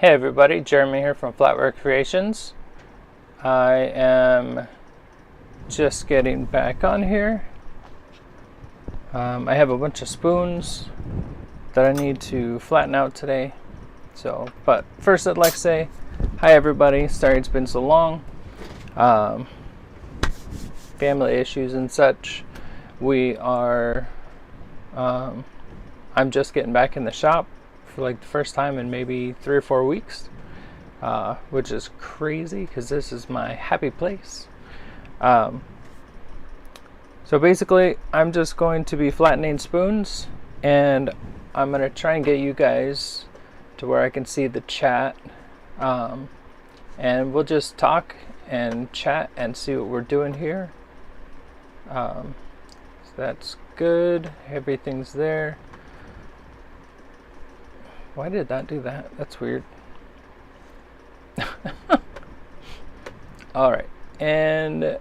Hey everybody, Jeremy here from Flatware Creations. I am just getting back on here. I have a bunch of spoons that I need to flatten out today. But first I'd like to say hi everybody. Sorry it's been so long. Family issues and such. I'm just getting back in the shop for like the first time in maybe 3 or 4 weeks, which is crazy because this is my happy place. So basically I'm just going to be flattening spoons, and I'm going to try and get you guys to where I can see the chat, and we'll just talk and chat and see what we're doing here. So that's good, everything's there. Why did that do that? That's weird. Alright, and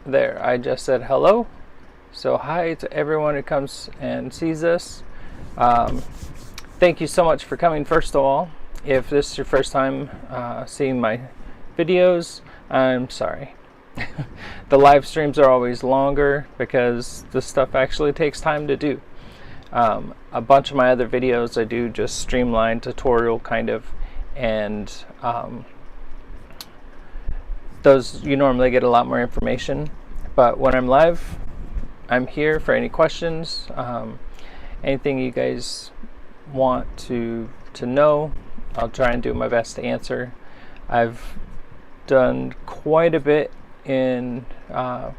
there, I just said hello. So hi to everyone who comes and sees this. Thank you so much for coming, first of all. If this is your first time seeing my videos, I'm sorry. The live streams are always longer because this stuff actually takes time to do. A bunch of my other videos I do just streamline tutorial kind of, and those you normally get a lot more information. But when I'm live, I'm here for any questions, anything you guys want to know. I'll try and do my best to answer. I've done quite a bit in the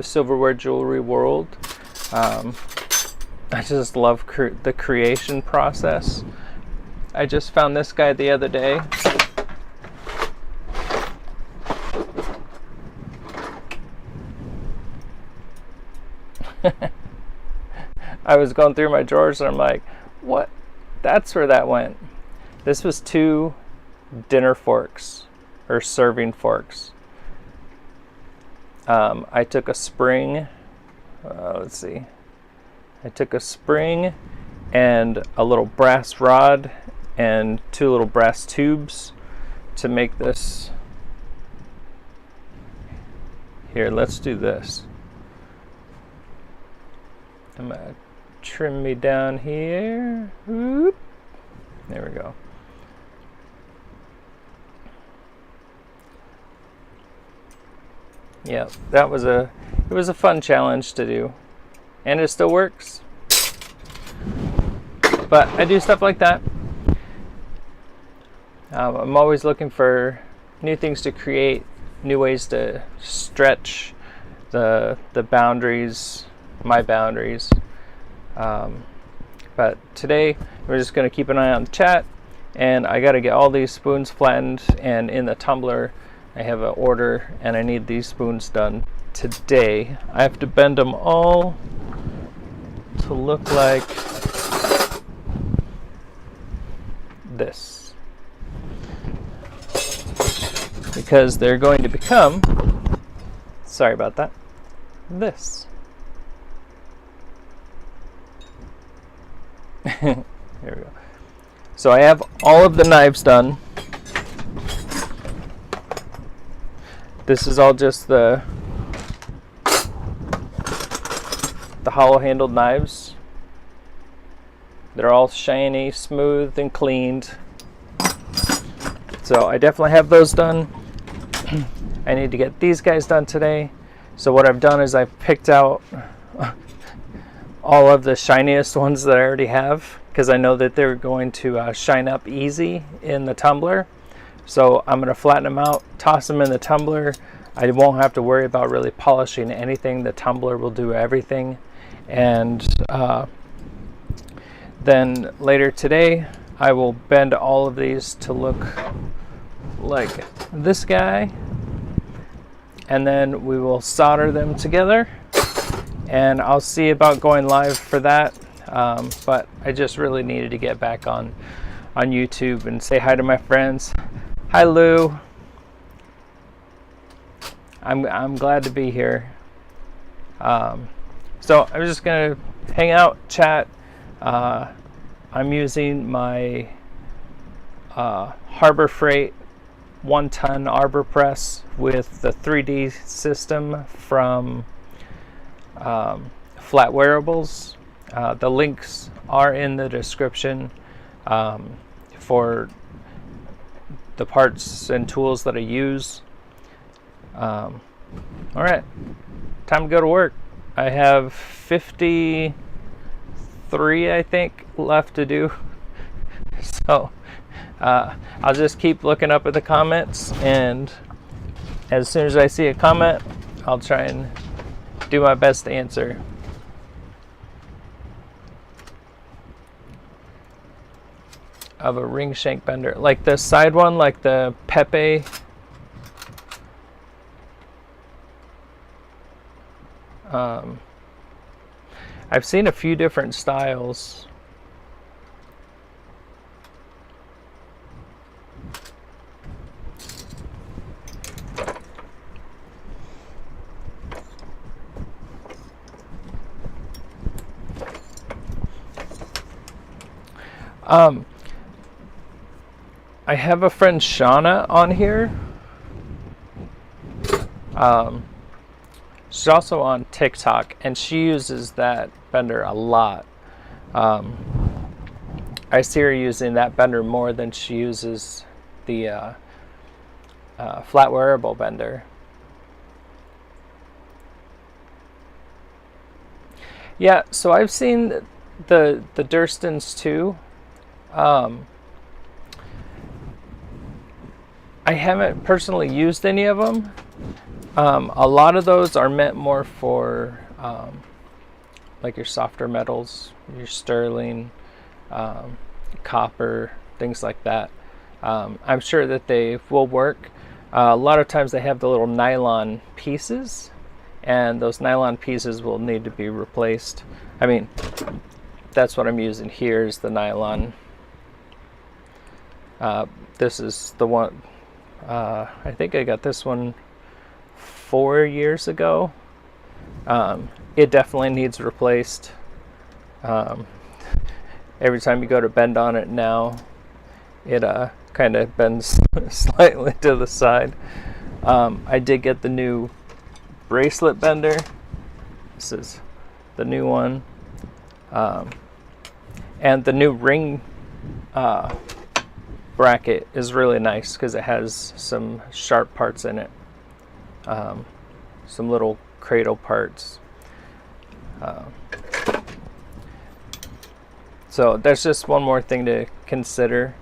silverware jewelry world. I just love the creation process. I just found this guy the other day. I was going through my drawers and I'm like, what? That's where that went. This was 2 dinner forks, or serving forks. I took a spring, let's see. I took a spring and a little brass rod and 2 little brass tubes to make this. Here, let's do this. I'm gonna trim me down here. Whoop. There we go. Yeah, it was a fun challenge to do. And it still works. But I do stuff like that. I'm always looking for new things to create, new ways to stretch the boundaries, my boundaries. But today we're just going to keep an eye on the chat, and I got to get all these spoons flattened, and in the tumbler I have an order and I need these spoons done today. I have to bend them all to look like this, because they're going to become, sorry about that, this. Here we go. So I have all of the knives done. This is all just the hollow handled knives. They're all shiny, smooth, and cleaned. So I definitely have those done. I need to get these guys done today. So what I've done is I've picked out all of the shiniest ones that I already have, because I know that they're going to shine up easy in the tumbler. So I'm going to flatten them out, toss them in the tumbler. I won't have to worry about really polishing anything. The tumbler will do everything. And then later today I will bend all of these to look like this guy, and then we will solder them together, and I'll see about going live for that. But I just really needed to get back on YouTube and say hi to my friends. Hi Lou. I'm glad to be here. So I'm just gonna hang out, chat. I'm using my Harbor Freight 1-ton arbor press with the 3D system from Flatwareables. The links are in the description for the parts and tools that I use. All right, time to go to work. I have 53, I think, left to do. So I'll just keep looking up at the comments, and as soon as I see a comment, I'll try and do my best to answer. Of a ring shank bender, like the side one, like the Pepe. I've seen a few different styles. I have a friend Shauna on here. She's also on TikTok, and she uses that bender a lot. I see her using that bender more than she uses the flat wearable bender. Yeah, so I've seen the Durstons too. I haven't personally used any of them. A lot of those are meant more for like your softer metals, your sterling, copper, things like that. I'm sure that they will work. A lot of times they have the little nylon pieces, and those nylon pieces will need to be replaced. I mean, that's what I'm using here is the nylon. This is the one, I think I got this one 4 years ago. It definitely needs replaced. Every time you go to bend on it now, it kind of bends slightly to the side. I did get the new bracelet bender. This is the new one. And the new ring bracket is really nice because it has some sharp parts in it. Some little cradle parts. So that's just one more thing to consider,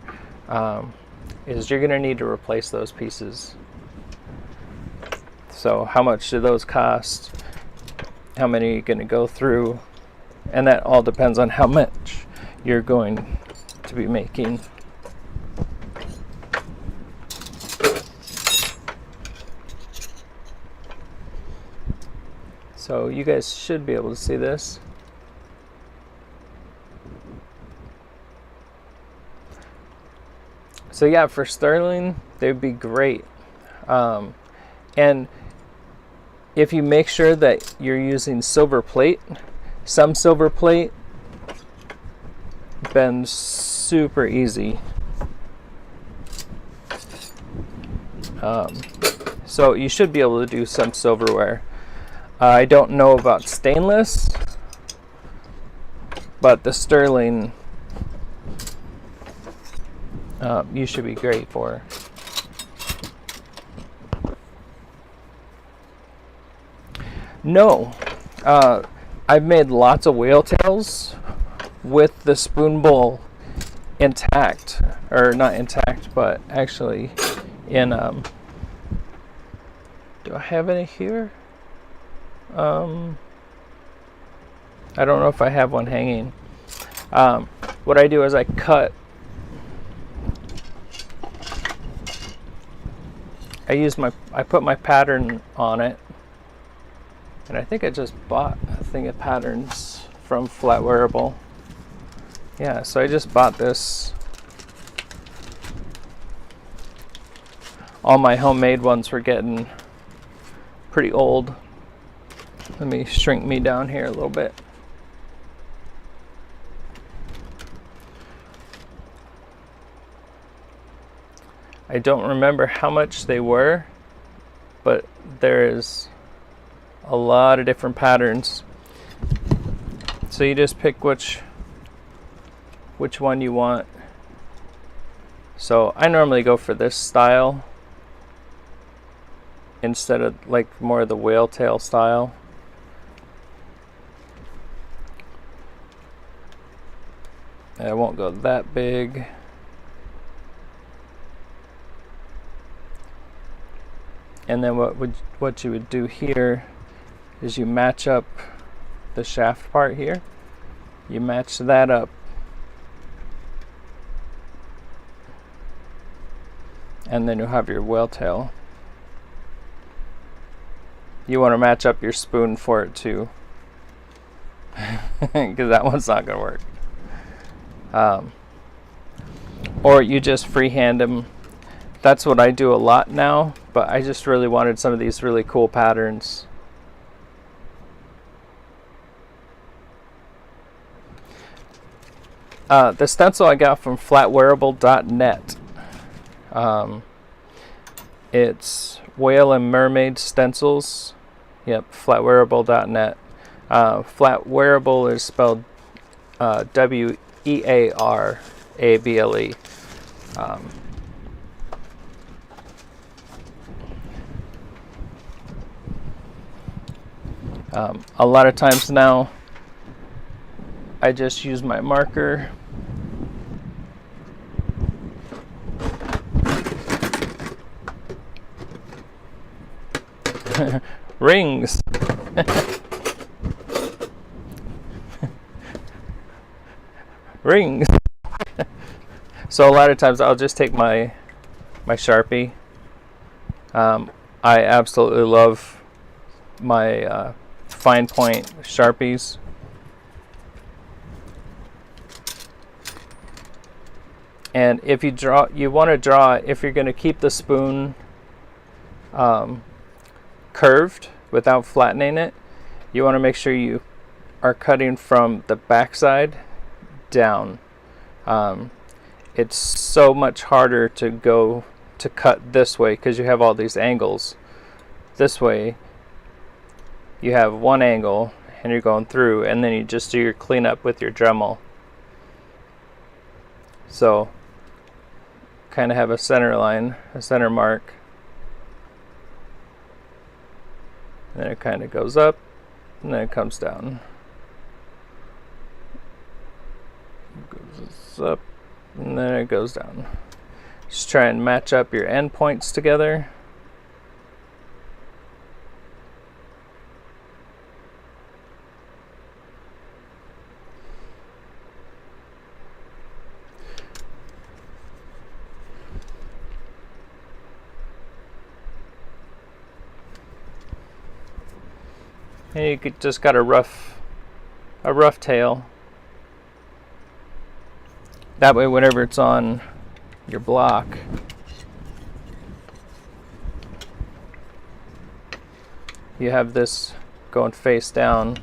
is you're going to need to replace those pieces. So how much do those cost? How many are you going to go through? And that all depends on how much you're going to be making. So you guys should be able to see this. So yeah, for sterling, they'd be great. And if you make sure that you're using silver plate, some silver plate bends super easy. So you should be able to do some silverware. I don't know about stainless, but the sterling you should be great for. No, I've made lots of whale tails with the spoon bowl intact, or not intact, but actually in do I have any here? I don't know if I have one hanging. What I do is I cut. I put my pattern on it, and I think I just bought a thing of patterns from Flatwareable. Yeah, so I just bought this. All my homemade ones were getting pretty old. Let me shrink me down here a little bit. I don't remember how much they were, but there is a lot of different patterns. So you just pick which one you want. So I normally go for this style instead of like more of the whale tail style. And I won't go that big. And then what you would do here is you match up the shaft part here. You match that up. And then you'll have your whale tail. You want to match up your spoon for it too, because that one's not going to work. Or you just freehand them. That's what I do a lot now, but I just really wanted some of these really cool patterns. The stencil I got from flatwearable.net. It's whale and mermaid stencils. Yep, flatwearable.net. Flatwearable is spelled W-E-A-R-A-B-L-E. A lot of times now I just use my marker. Rings. Rings. So a lot of times I'll just take my Sharpie. I absolutely love my fine point Sharpies. And if you want to draw, if you're going to keep the spoon curved without flattening it, you want to make sure you are cutting from the back side down. It's so much harder to cut this way because you have all these angles. This way you have one angle and you're going through, and then you just do your cleanup with your Dremel. So kind of have a center line, a center mark. And then it kind of goes up, and then it comes down. It goes up, and then it goes down. Just try and match up your end points together. And you just got a rough tail. That way, whenever it's on your block, you have this going face down.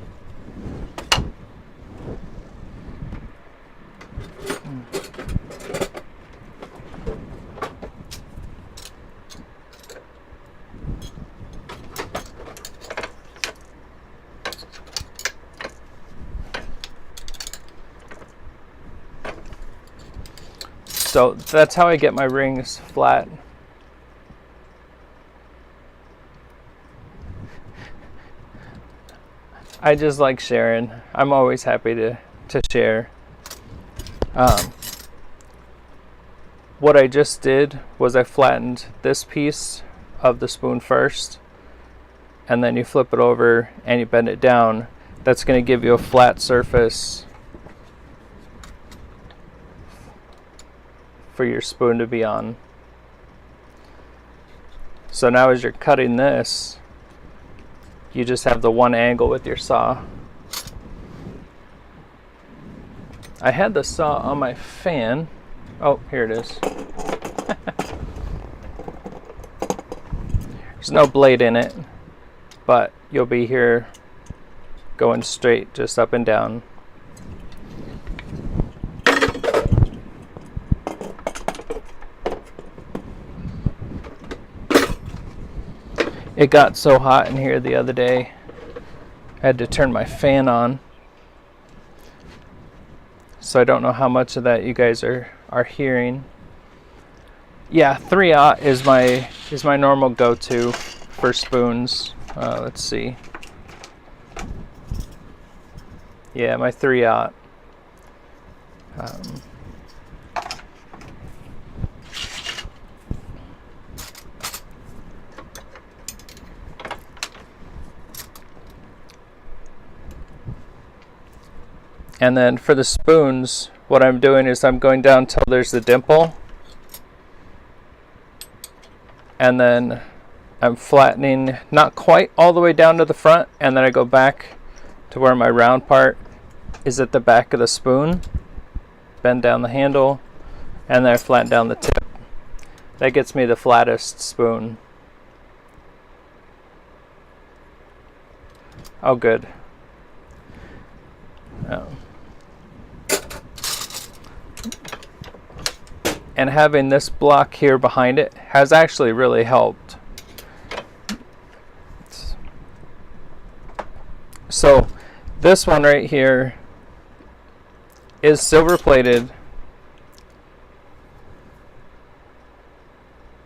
So that's how I get my rings flat. I just like sharing. I'm always happy to share. What I just did was I flattened this piece of the spoon first, and then you flip it over and you bend it down. That's going to give you a flat surface for your spoon to be on. So now as you're cutting this, you just have the one angle with your saw. I had the saw on my fan. Oh, here it is. There's no blade in it, but you'll be here going straight, just up and down. It got so hot in here the other day, I had to turn my fan on. So I don't know how much of that you guys are hearing. Yeah, 3/0 is my normal go-to for spoons. Let's see. Yeah, my 3/0. And then for the spoons, what I'm doing is I'm going down till there's the dimple. And then I'm flattening, not quite all the way down to the front, and then I go back to where my round part is at the back of the spoon. Bend down the handle, and then I flatten down the tip. That gets me the flattest spoon. Oh, good. And having this block here behind it has actually really helped. So this one right here is silver plated.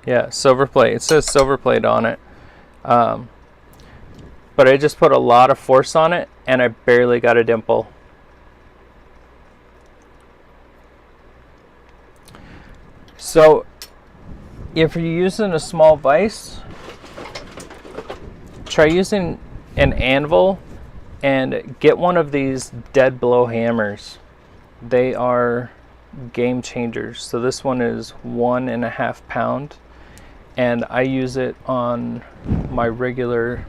Yeah, silver plate. It says silver plate on it. But I just put a lot of force on it and I barely got a dimple. So if you're using a small vise, try using an anvil and get one of these dead blow hammers. They are game changers. So this one is 1.5 pounds, and I use it on my regular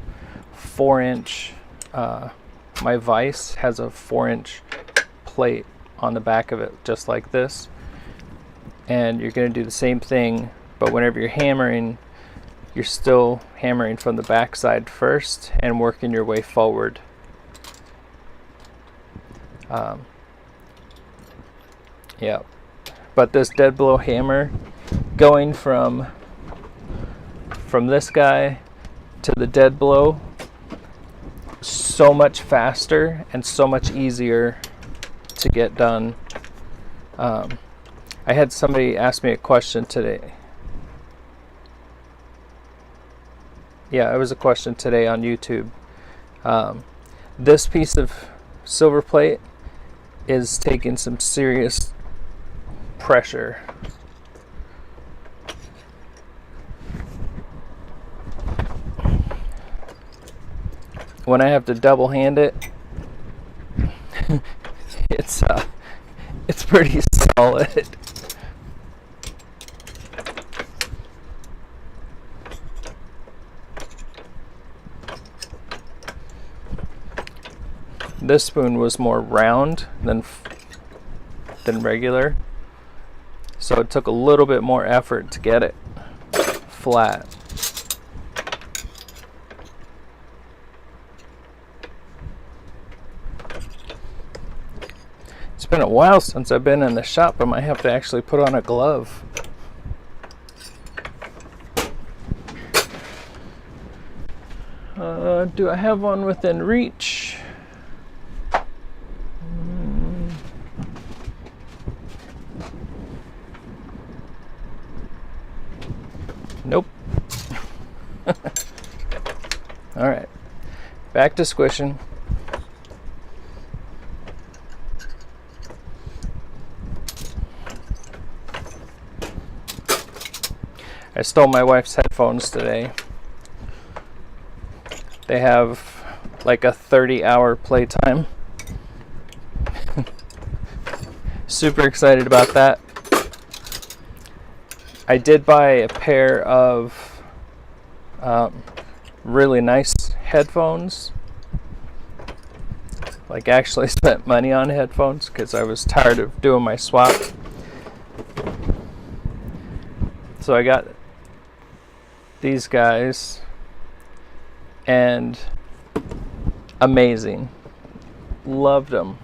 4-inch. My vise has a 4-inch plate on the back of it, just like this. And you're going to do the same thing, but whenever you're hammering, you're still hammering from the back side first and working your way forward. Yeah, but this dead blow hammer, going from this guy to the dead blow, so much faster and so much easier to get done. I had somebody ask me a question today. Yeah, it was a question today on YouTube. This piece of silver plate is taking some serious pressure. When I have to double hand it, it's pretty solid. This spoon was more round than regular, so it took a little bit more effort to get it flat. It's been a while since I've been in the shop. I might have to actually put on a glove. Do I have one within reach? Nope. All right, back to squishing. I stole my wife's headphones today. They have like a 30-hour playtime. Super excited about that. I did buy a pair of really nice headphones. Like, actually spent money on headphones because I was tired of doing my swap. So I got these guys, and amazing. Loved them.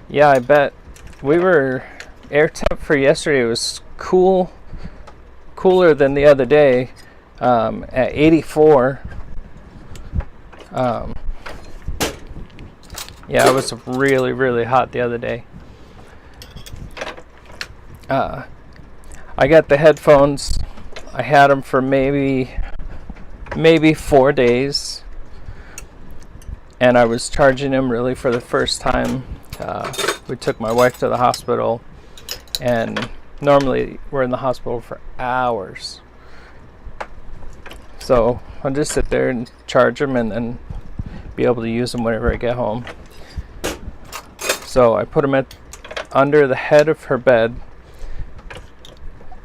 Yeah, I bet we were air temp for yesterday was cooler than the other day, at 84. Yeah, it was really, really hot the other day. I got the headphones. I had them for maybe 4 days, and I was charging them really for the first time. We took my wife to the hospital, and normally we're in the hospital for hours. So I'll just sit there and charge them and then be able to use them whenever I get home. So I put them under the head of her bed,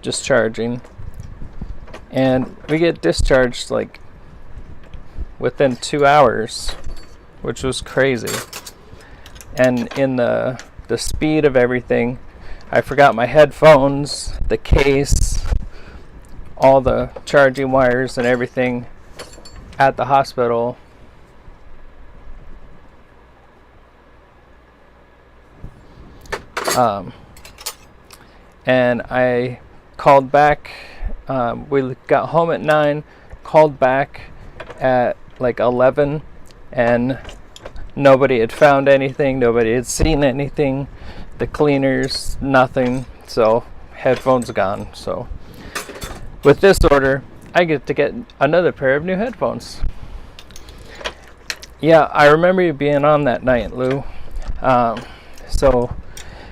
just charging, and we get discharged like within 2 hours, which was crazy. And in the speed of everything, I forgot my headphones, the case, all the charging wires and everything at the hospital. And I called back. We got home at 9, called back at like 11, and nobody had found anything. Nobody had seen anything. The cleaners, nothing. So headphones gone. So with this order, I get to get another pair of new headphones. Yeah, I remember you being on that night, Lou. So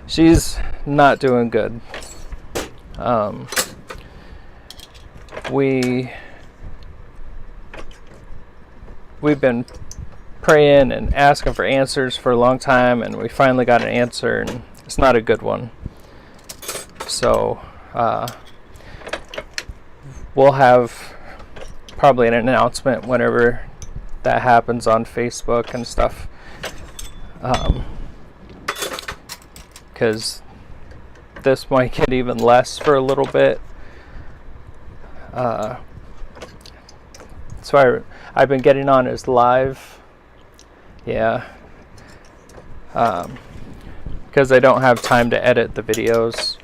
she's not doing good. We've been praying and asking for answers for a long time, and we finally got an answer, and it's not a good one. So we'll have probably an announcement whenever that happens on Facebook and stuff, because this might get even less for a little bit. So I've been getting on as live, yeah, because I don't have time to edit the videos.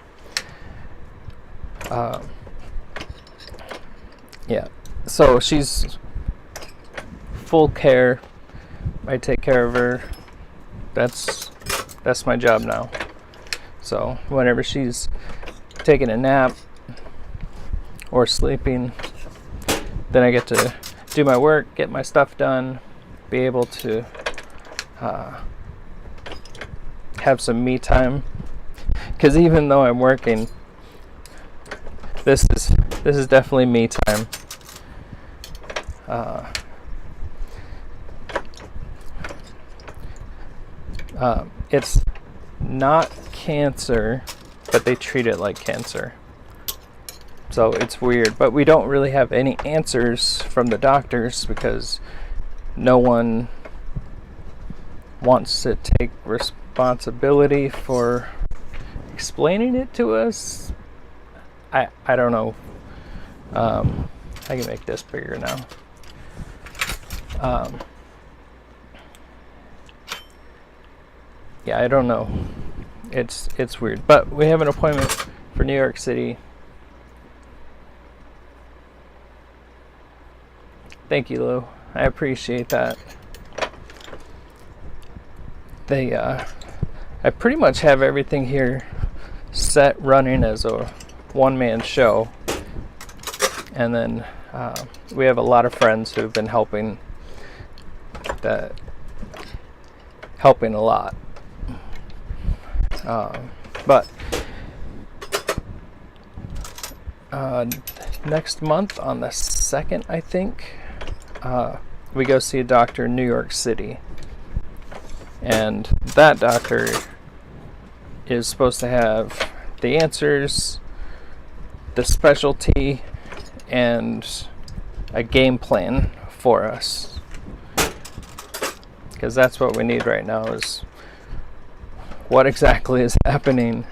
Yeah, so she's full care. I take care of her. That's my job now. So whenever she's taking a nap or sleeping, then I get to do my work, get my stuff done, be able to have some me time. Because even though I'm working, this is definitely me time. It's not cancer, but they treat it like cancer. So it's weird, but we don't really have any answers from the doctors because no one wants to take responsibility for explaining it to us. I don't know. I can make this bigger now. Yeah, I don't know. It's weird, but we have an appointment for New York City. Thank you, Lou. I appreciate that. I pretty much have everything here set running as a one-man show, and then we have a lot of friends who have been helping a lot. But next month on the 2nd, I think, we go see a doctor in New York City, and that doctor is supposed to have the answers, the specialty, and a game plan for us, because that's what we need right now, is what exactly is happening,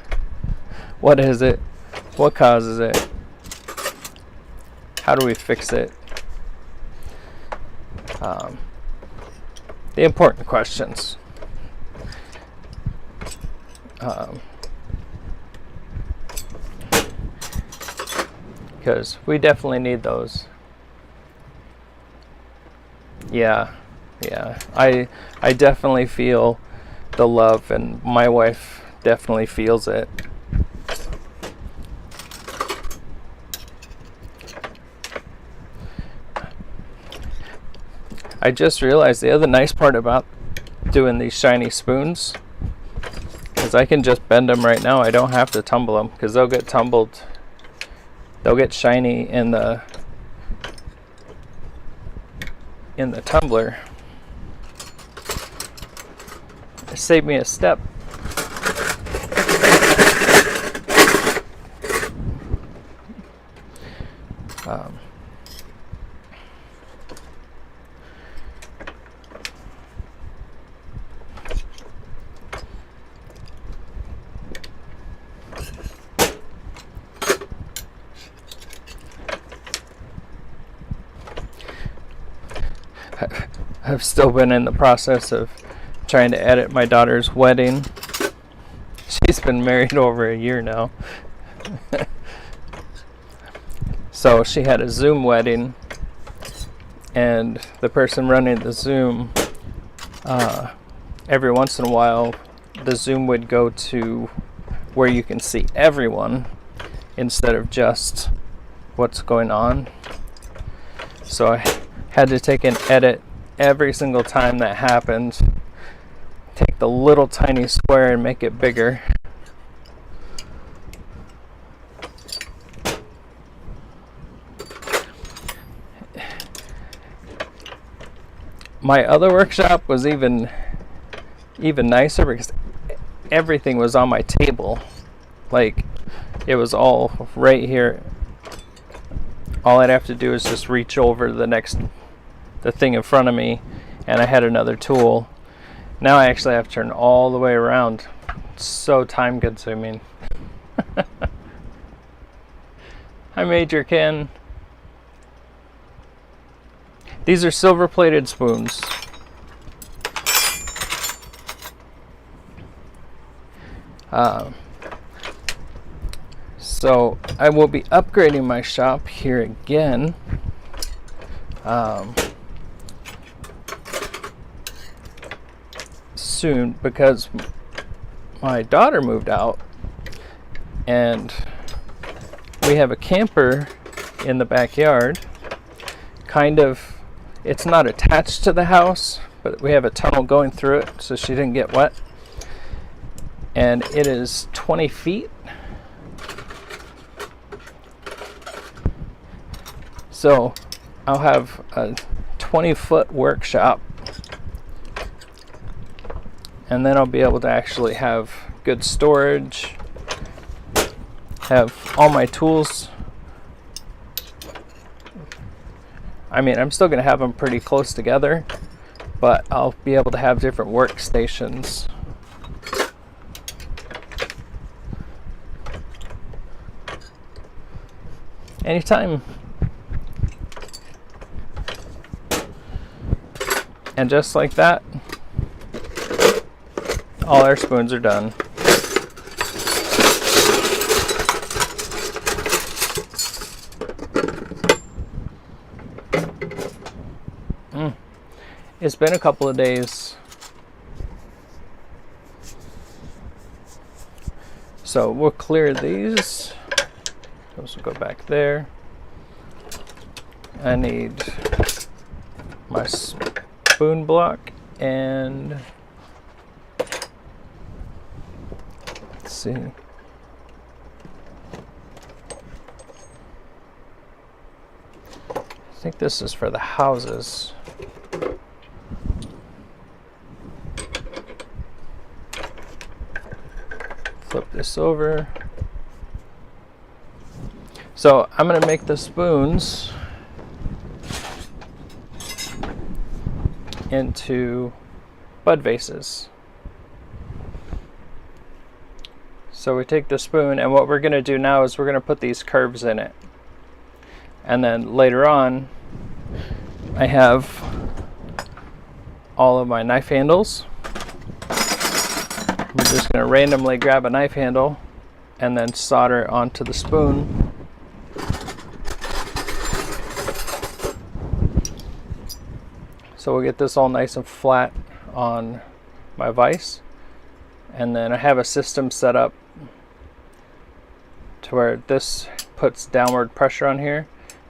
what is it, what causes it, how do we fix it, the important questions. because we definitely need those. Yeah, I definitely feel the love, and my wife definitely feels it. I just realized the other nice part about doing these shiny spoons is I can just bend them right now. I don't have to tumble them, because they'll get tumbled. They'll get shiny in the tumbler. It saved me a step. I've still been in the process of trying to edit my daughter's wedding. She's been married over a year now. So she had a Zoom wedding, and the person running the Zoom, every once in a while, the Zoom would go to where you can see everyone instead of just what's going on. So I had to take an edit every single time that happened. Take the little tiny square and make it bigger. My other workshop was even nicer because everything was on my table. Like, it was all right here. All I'd have to do is just reach over the thing in front of me, and I had another tool. Now I actually have to turn all the way around. It's so time consuming. Hi, Major Ken. These are silver plated spoons. So I will be upgrading my shop here again. Soon, because my daughter moved out and we have a camper in the backyard. Kind of, it's not attached to the house, but we have a tunnel going through it so she didn't get wet. And it is 20 feet. So I'll have a 20-foot workshop, and then I'll be able to actually have good storage, have all my tools. I mean, I'm still going to have them pretty close together, but I'll be able to have different workstations. Anytime. And just like that, all our spoons are done. It's been a couple of days. So we'll clear these. Those will go back there. I need my spoon block and let's see. I think this is for the houses. Flip this over. So I'm going to make the spoons into bud vases. So we take the spoon, and what we're going to do now is we're going to put these curves in it. And then later on, I have all of my knife handles. I'm just going to randomly grab a knife handle and then solder it onto the spoon. So we'll get this all nice and flat on my vise. And then I have a system set up to where this puts downward pressure on here,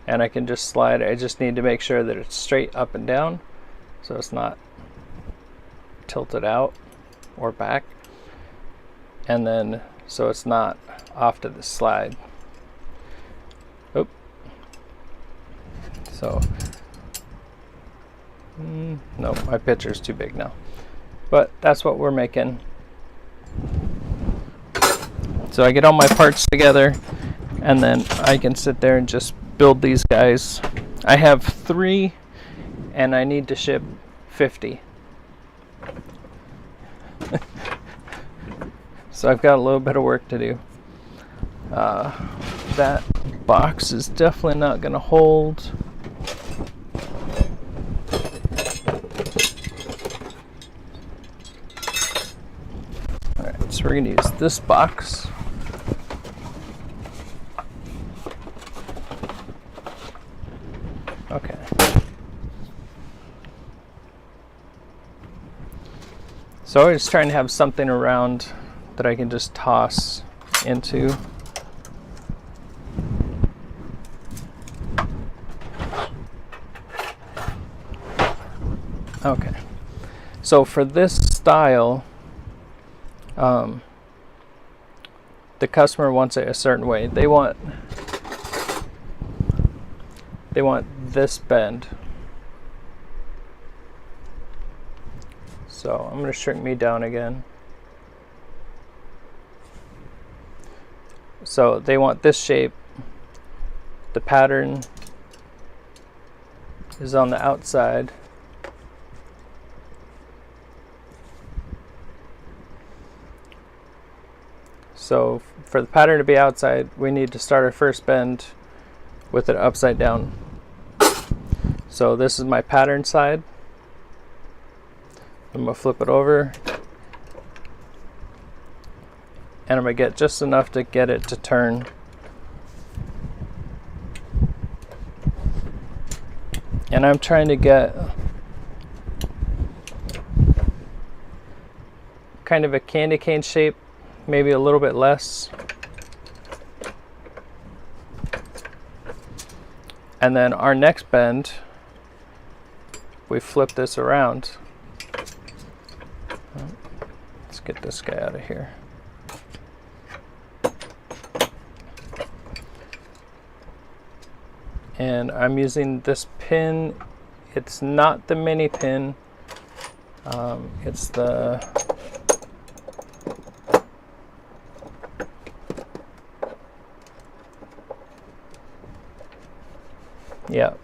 and I can just slide. I just need to make sure that it's straight up and down, so it's not tilted out or back, and then so it's not off to the slide. Oop. So no, my picture's too big now, but that's what we're making. So I get all my parts together, and then I can sit there and just build these guys. I have 3 and I need to ship 50. So I've got a little bit of work to do. That box is definitely not going to hold. Alright, so we're going to use this box. Okay. So I was trying to have something around that I can just toss into. Okay. So for this style, the customer wants it a certain way. They want this bend. So I'm going to shrink me down again. So they want this shape. The pattern is on the outside. So for the pattern to be outside, we need to start our first bend with it upside down. So this is my pattern side. I'm going to flip it over, and I'm going to get just enough to get it to turn. And I'm trying to get kind of a candy cane shape, maybe a little bit less. And then our next bend, we flip this around. Let's get this guy out of here. And I'm using this pin. It's not the mini pin. It's the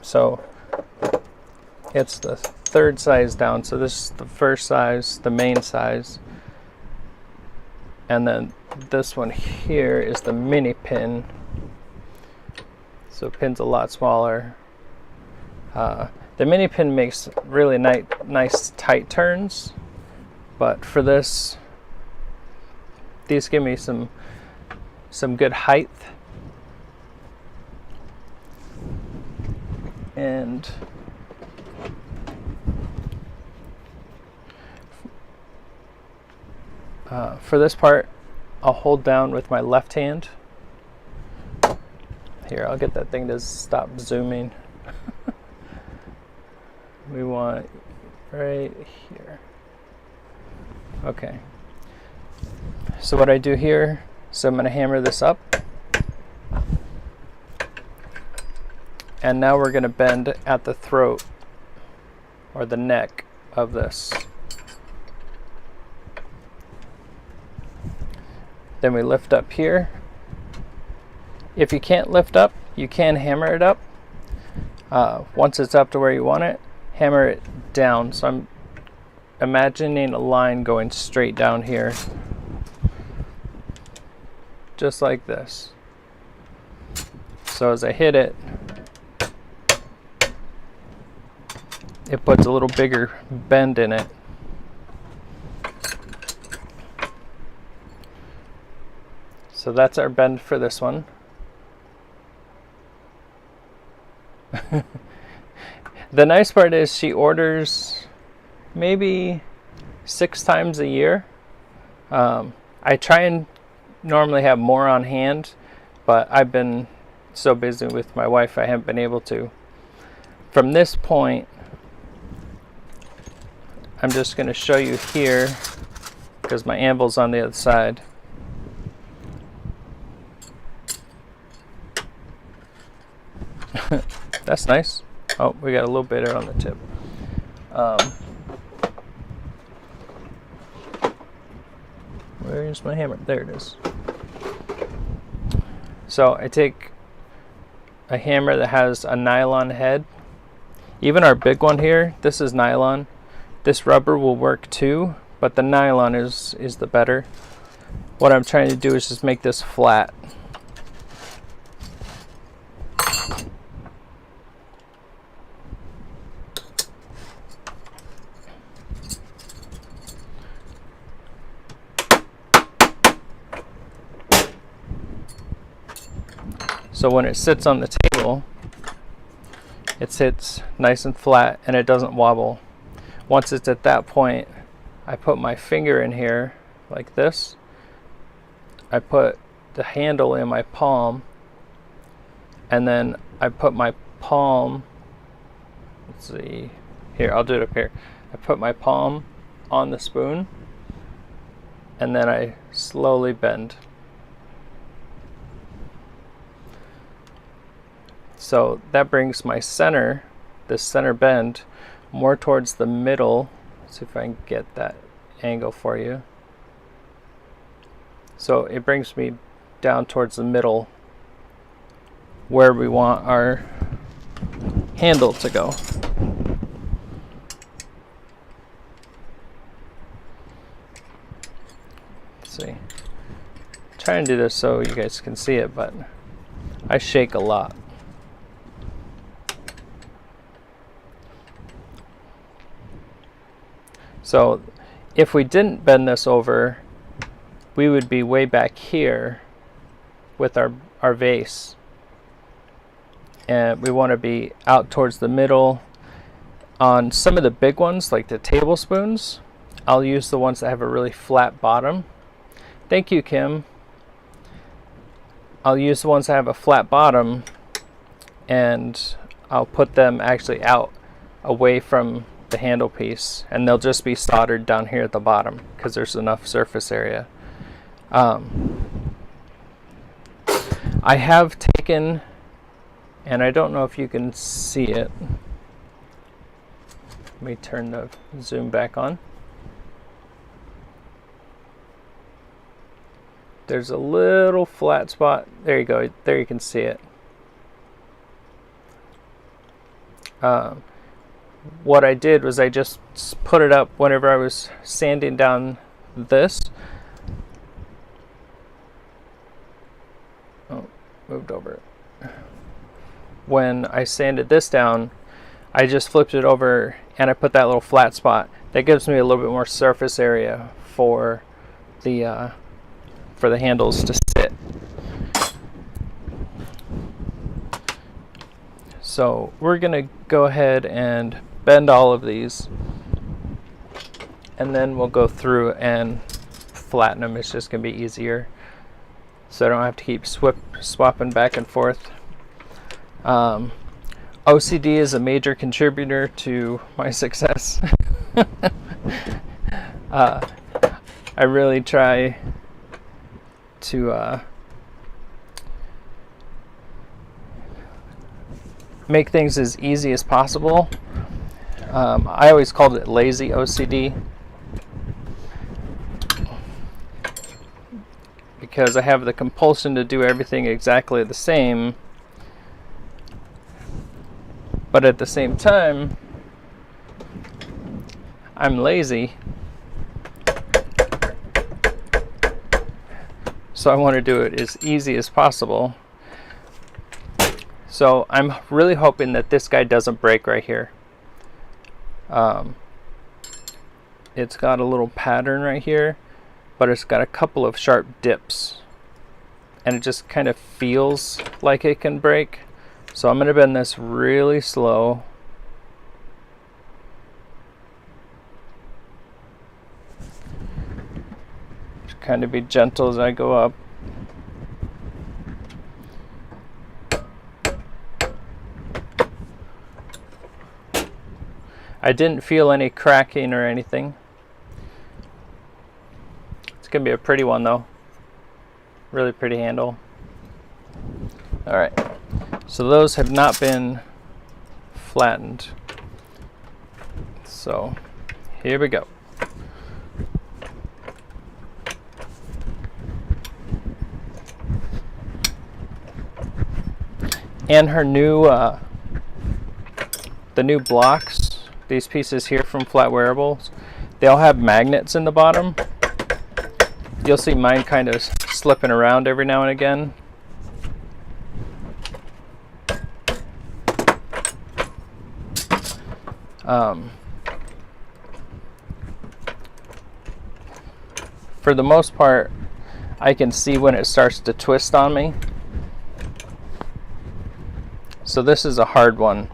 so it's the 3rd size down. So this is the first size, the main size, and then this one here is the mini pin. So pin's a lot smaller. The mini pin makes really nice tight turns, but for this, these give me some good height. And for this part, I'll hold down with my left hand. Here, I'll get that thing to stop zooming. We want right here. Okay. So what I do here, so I'm going to hammer this up. And now we're going to bend at the throat or the neck of this. Then we lift up here. If you can't lift up, you can hammer it up. Once it's up to where you want it, hammer it down. So I'm imagining a line going straight down here, just like this. So as I hit it, it puts a little bigger bend in it. So that's our bend for this one. The nice part is she orders maybe 6 times a year. I try and normally have more on hand, but I've been so busy with my wife I haven't been able to. From this point, I'm just going to show you here because my anvil's on the other side. That's nice. Oh, we got a little bit on the tip. Where's my hammer? There it is. So I take a hammer that has a nylon head. Even our big one here, this is nylon. This rubber will work too, but the nylon is the better. What I'm trying to do is just make this flat. So when it sits on the table, it sits nice and flat and it doesn't wobble. Once it's at that point, I put my finger in here like this. I put the handle in my palm, and then I put my palm, let's see, here, I'll do it up here. I put my palm on the spoon, and then I slowly bend. So that brings my center, this center bend, more towards the middle. Let's see if I can get that angle for you. So it brings me down towards the middle where we want our handle to go. Let's see. Try and do this so you guys can see it, but I shake a lot. So if we didn't bend this over, we would be way back here with our vase. And we want to be out towards the middle. On some of the big ones, like the tablespoons, I'll use the ones that have a really flat bottom. Thank you, Kim. I'll use the ones that have a flat bottom, and I'll put them actually out away from the handle piece, and they'll just be soldered down here at the bottom because there's enough surface area. I have taken, and I don't know if you can see it. Let me turn the zoom back on. There's a little flat spot. There you go. There you can see it. What I did was I just put it up whenever I was sanding down this. Oh, moved over it. When I sanded this down, I just flipped it over and I put that little flat spot. That gives me a little bit more surface area for the handles to sit. So we're gonna go ahead and bend all of these, and then we'll go through and flatten them. It's just gonna be easier, so I don't have to keep swapping back and forth. OCD is a major contributor to my success. I really try to make things as easy as possible. I always called it lazy OCD because I have the compulsion to do everything exactly the same, but at the same time I'm lazy, so I want to do it as easy as possible. So I'm really hoping that this guy doesn't break right here. It's got a little pattern right here, but it's got a couple of sharp dips, and it just kind of feels like it can break. So I'm going to bend this really slow. kind of be gentle as I go up. I didn't feel any cracking or anything. It's gonna be a pretty one though. Really pretty handle. All right, so those have not been flattened. So here we go. And her new, the new blocks, these pieces here from Flatwareables, they all have magnets in the bottom. You'll see mine kind of slipping around every now and again. For the most part, I can see when it starts to twist on me. So this is a hard one.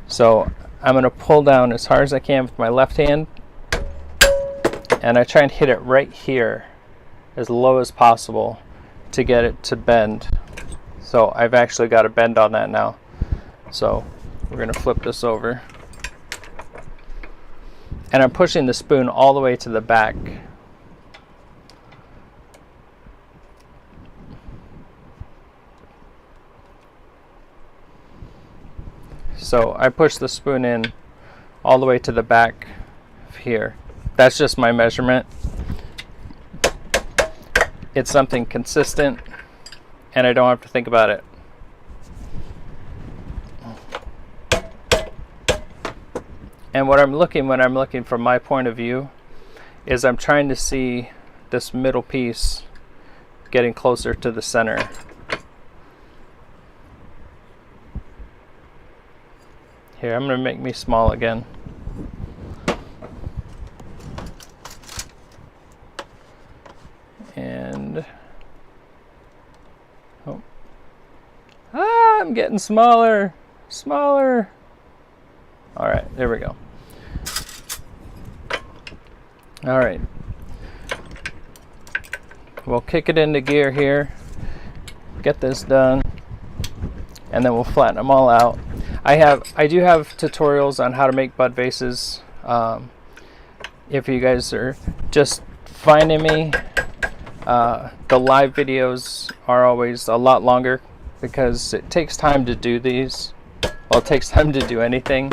So I'm going to pull down as hard as I can with my left hand, and I try and hit it right here as low as possible to get it to bend. So I've actually got a bend on that now. So we're going to flip this over. And I'm pushing the spoon all the way to the back. So I push the spoon in all the way to the back here. That's just my measurement. It's something consistent, and I don't have to think about it. And what I'm looking, when I'm looking from my point of view, is I'm trying to see this middle piece getting closer to the center. Here, I'm going to make me small again. And oh. I'm getting smaller, smaller. All right, there we go. All right, we'll kick it into gear here, get this done, and then we'll flatten them all out. I do have tutorials on how to make bud vases. If you guys are just finding me, the live videos are always a lot longer because it takes time to do these. Well, it takes time to do anything.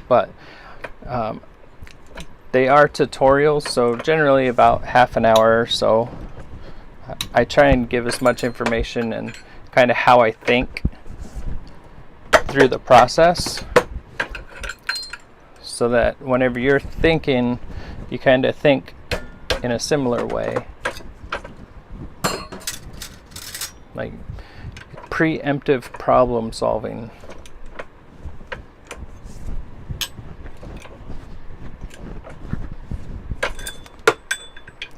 But they are tutorials, so generally about half an hour or so. I try and give as much information and kind of how I think through the process, so that whenever you're thinking, you kind of think in a similar way, like preemptive problem solving.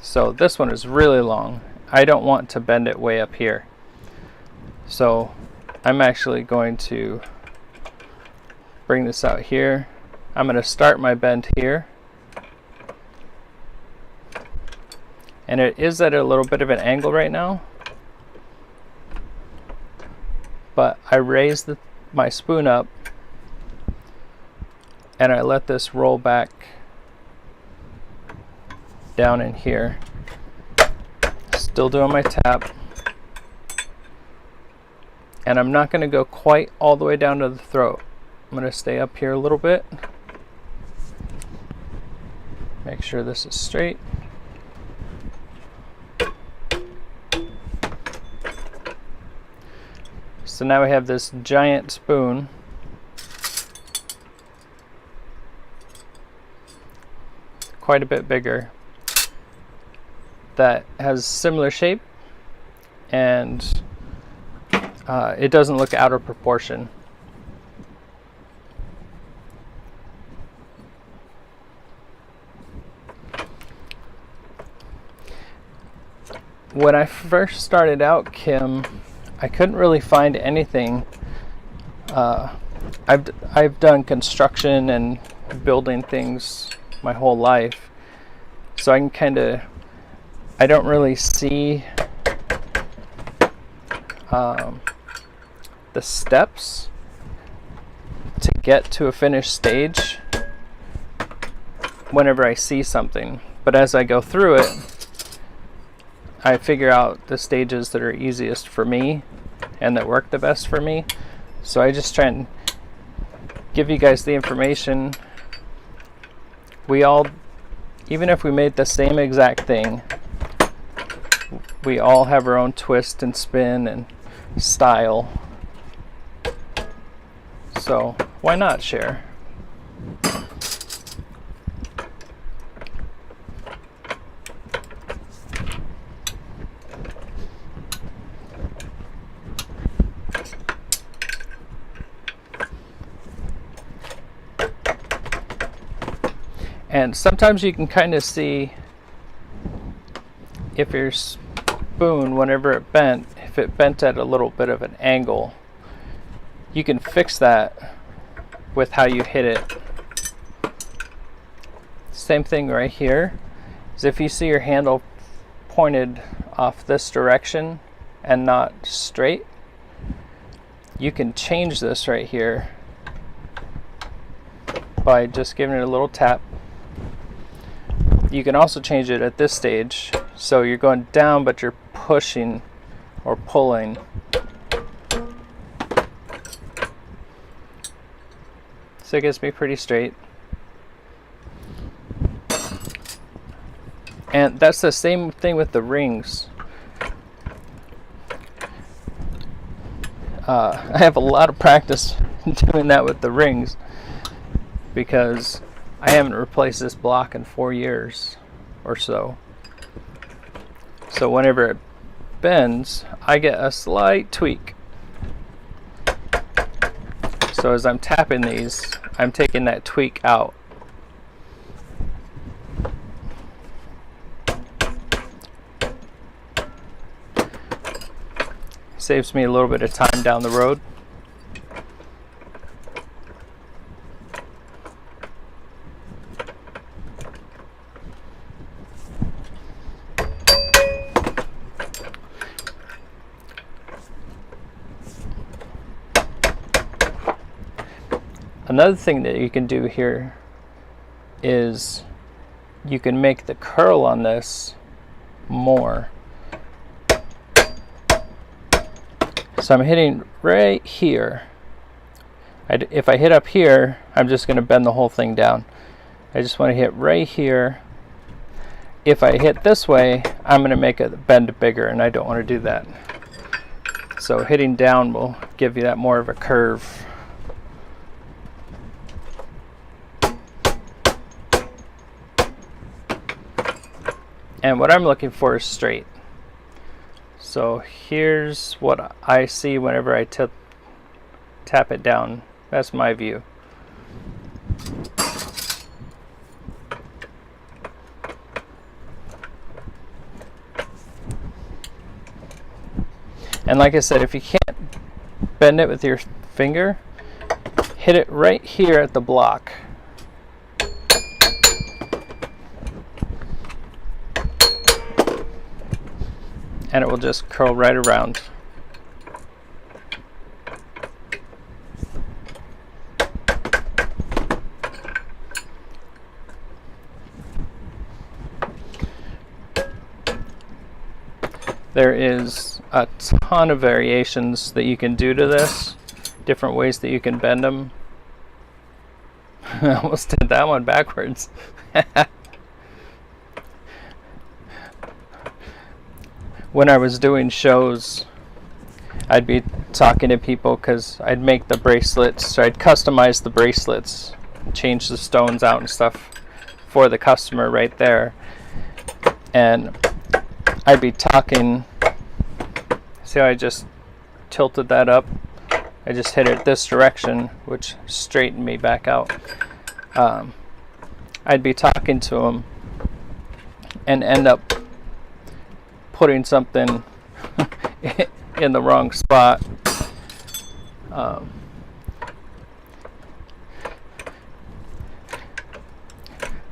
So this one is really long. I don't want to bend it way up here. So I'm actually going to bring this out here. I'm going to start my bend here. And it is at a little bit of an angle right now. But I raise my spoon up and I let this roll back down in here. Still doing my tap. And I'm not going to go quite all the way down to the throat. I'm going to stay up here a little bit. Make sure this is straight. So now we have this giant spoon. Quite a bit bigger. That has similar shape, and it doesn't look out of proportion. When I first started out, Kim, I couldn't really find anything. I've done construction and building things my whole life, so I can I don't really see the steps to get to a finished stage whenever I see something. But as I go through it, I figure out the stages that are easiest for me and that work the best for me. So I just try and give you guys the information. We all, even if we made the same exact thing, we all have our own twist and spin and style. So why not share? And sometimes you can kind of see if your spoon, whenever it bent, if it bent at a little bit of an angle, you can fix that with how you hit it. Same thing right here, is if you see your handle pointed off this direction and not straight, you can change this right here by just giving it a little tap. You can also change it at this stage, so you're going down but you're pushing or pulling. So it gets me pretty straight. And that's the same thing with the rings. I have a lot of practice doing that with the rings because I haven't replaced this block in 4 years or so. So whenever it bends, I get a slight tweak. So as I'm tapping these, I'm taking that tweak out. Saves me a little bit of time down the road. Another thing that you can do here is you can make the curl on this more. So I'm hitting right here. If I hit up here, I'm just going to bend the whole thing down. I just want to hit right here. If I hit this way, I'm going to make it bend bigger, and I don't want to do that. So hitting down will give you that more of a curve. And what I'm looking for is straight. So here's what I see whenever I tap it down. That's my view. And like I said, if you can't bend it with your finger, hit it right here at the block. And it will just curl right around. There is a ton of variations that you can do to this, different ways that you can bend them. I almost did that one backwards. When I was doing shows, I'd be talking to people because I'd make the bracelets, so I'd customize the bracelets, change the stones out and stuff for the customer right there. And I'd be talking, see how I just tilted that up? I just hit it this direction, which straightened me back out. I'd be talking to them and end up putting something in the wrong spot.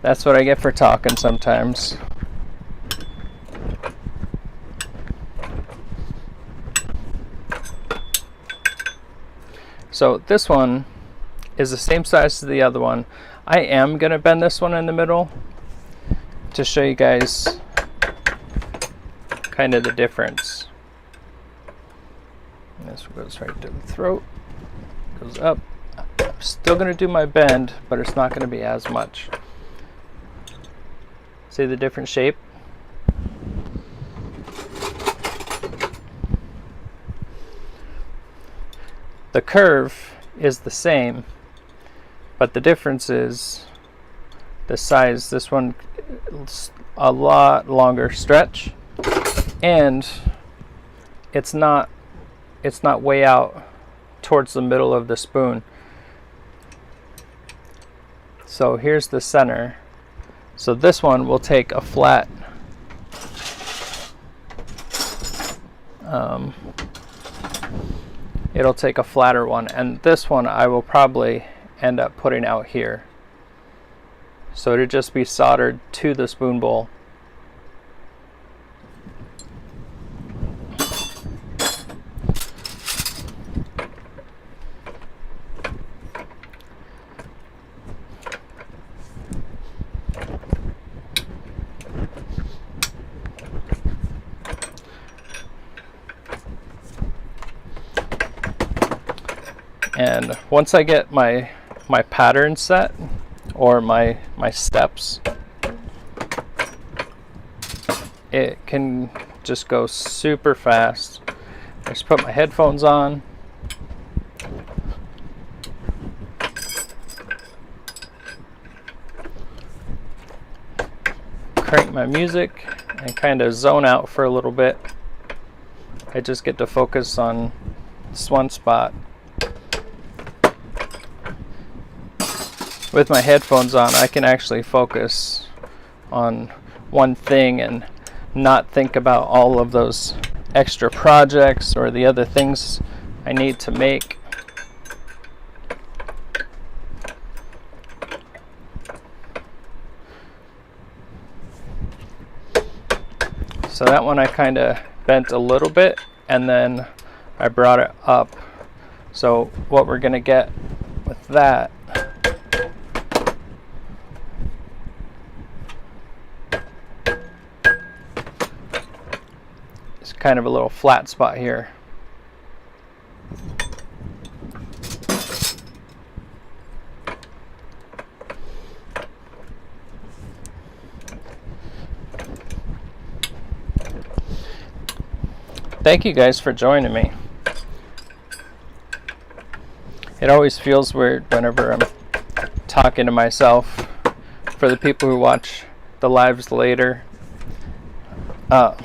That's what I get for talking sometimes. So this one is the same size as the other one. I am going to bend this one in the middle to show you guys kind of the difference. And this goes right to the throat, goes up. I'm still going to do my bend, but it's not going to be as much. See the different shape? The curve is the same, but the difference is the size. This one is a lot longer stretch, and it's not way out towards the middle of the spoon. So here's the center. So this one will take a flat it'll take a flatter one, and this one I will probably end up putting out here. So it'll just be soldered to the spoon bowl. And once I get my pattern set, or my steps, it can just go super fast. I just put my headphones on, crank my music, and kind of zone out for a little bit. I just get to focus on this one spot. With my headphones on, I can actually focus on one thing and not think about all of those extra projects or the other things I need to make. So that one I kind of bent a little bit, and then I brought it up. So what we're going to get with that is kind of a little flat spot here. Thank you guys for joining me. It always feels weird whenever I'm talking to myself for the people who watch the lives later. And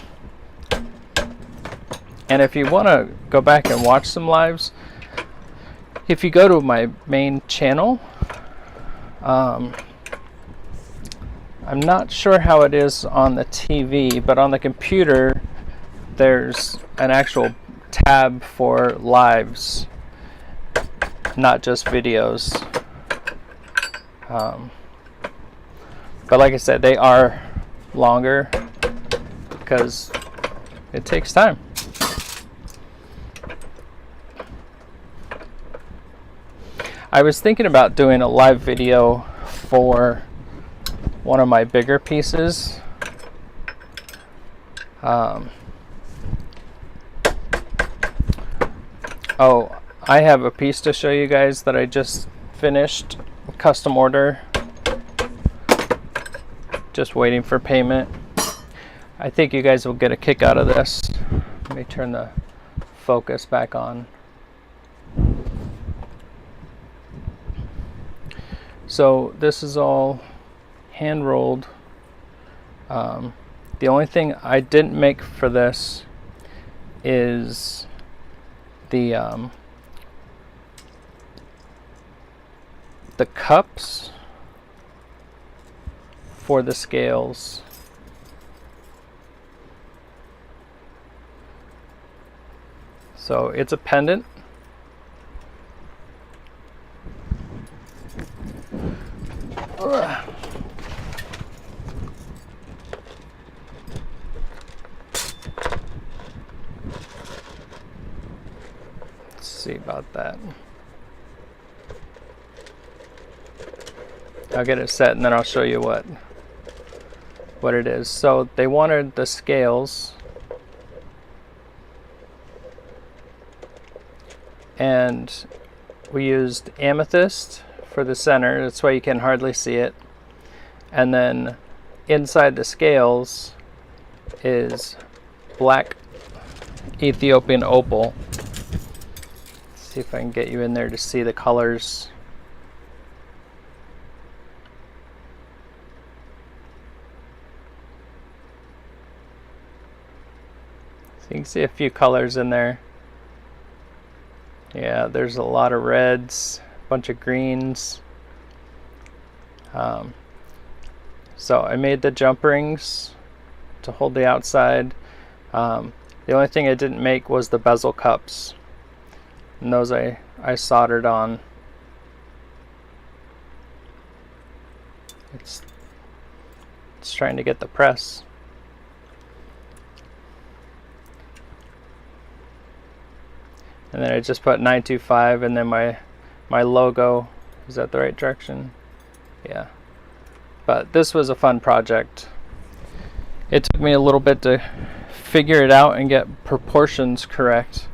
if you want to go back and watch some lives, if you go to my main channel, I'm not sure how it is on the TV, but on the computer there's an actual tab for lives, not just videos. But like I said, they are longer because it takes time. I was thinking about doing a live video for one of my bigger pieces. Oh, I have a piece to show you guys that I just finished, custom order. Just waiting for payment. I think you guys will get a kick out of this. Let me turn the focus back on. So this is all hand rolled. The only thing I didn't make for this is the cups for the scales. So it's a pendant. about that. I'll get it set and then I'll show you what it is. So they wanted the scales, and we used amethyst for the center. That's why you can hardly see it. And then inside the scales is black Ethiopian opal. Let's see if I can get you in there to see the colors. So you can see a few colors in there. Yeah, there's a lot of reds, a bunch of greens. So I made the jump rings to hold the outside. The only thing I didn't make was the bezel cups, and those I soldered on. It's trying to get the press. And then I just put 925, and then my logo. Is that the right direction? Yeah. But this was a fun project. It took me a little bit to figure it out and get proportions correct.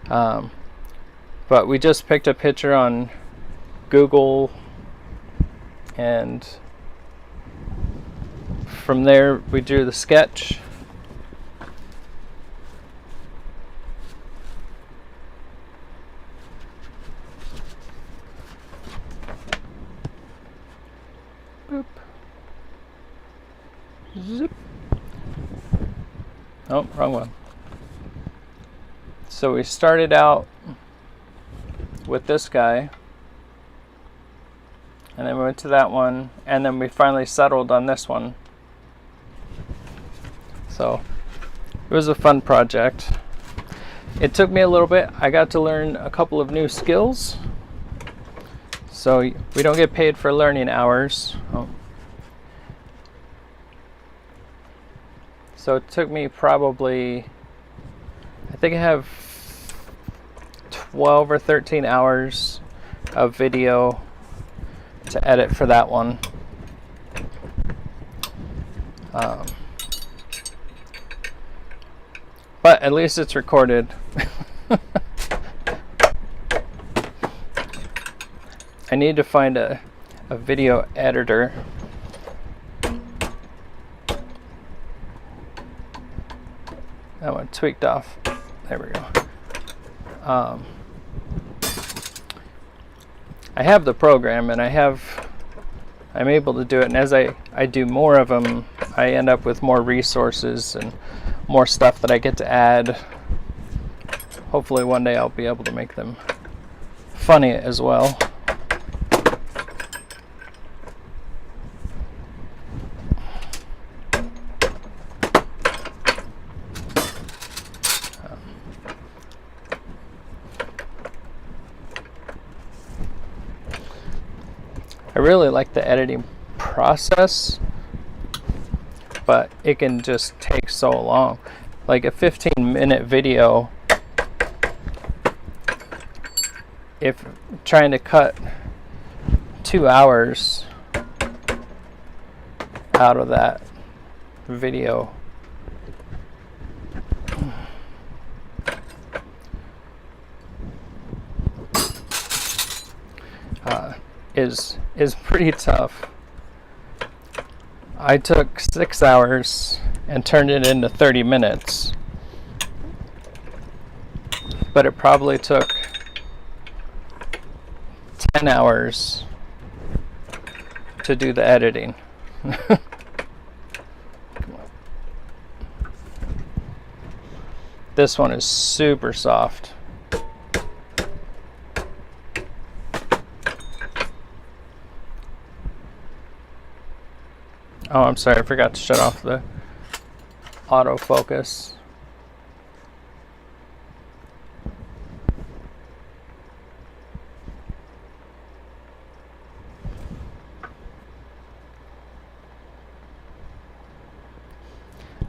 But we just picked a picture on Google, and from there we drew the sketch. Boop. Zip. Oh, wrong one. So we started out with this guy, and then we went to that one, and then we finally settled on this one. So it was a fun project. It took me a little bit. I got to learn a couple of new skills. So we don't get paid for learning hours. So it took me probably, I think I have 12 or 13 hours of video to edit for that one. But at least it's recorded. I need to find a video editor. That one tweaked off. There we go. I have the program, and I'm able to do it, and as I do more of them, I end up with more resources and more stuff that I get to add. Hopefully one day I'll be able to make them funny as well. I really like the editing process, but it can just take so long. Like a 15-minute video, if trying to cut 2 hours out of that video, is pretty tough. I took 6 hours and turned it into 30 minutes, but it probably took 10 hours to do the editing. This one is super soft. Oh, I'm sorry, I forgot to shut off the autofocus.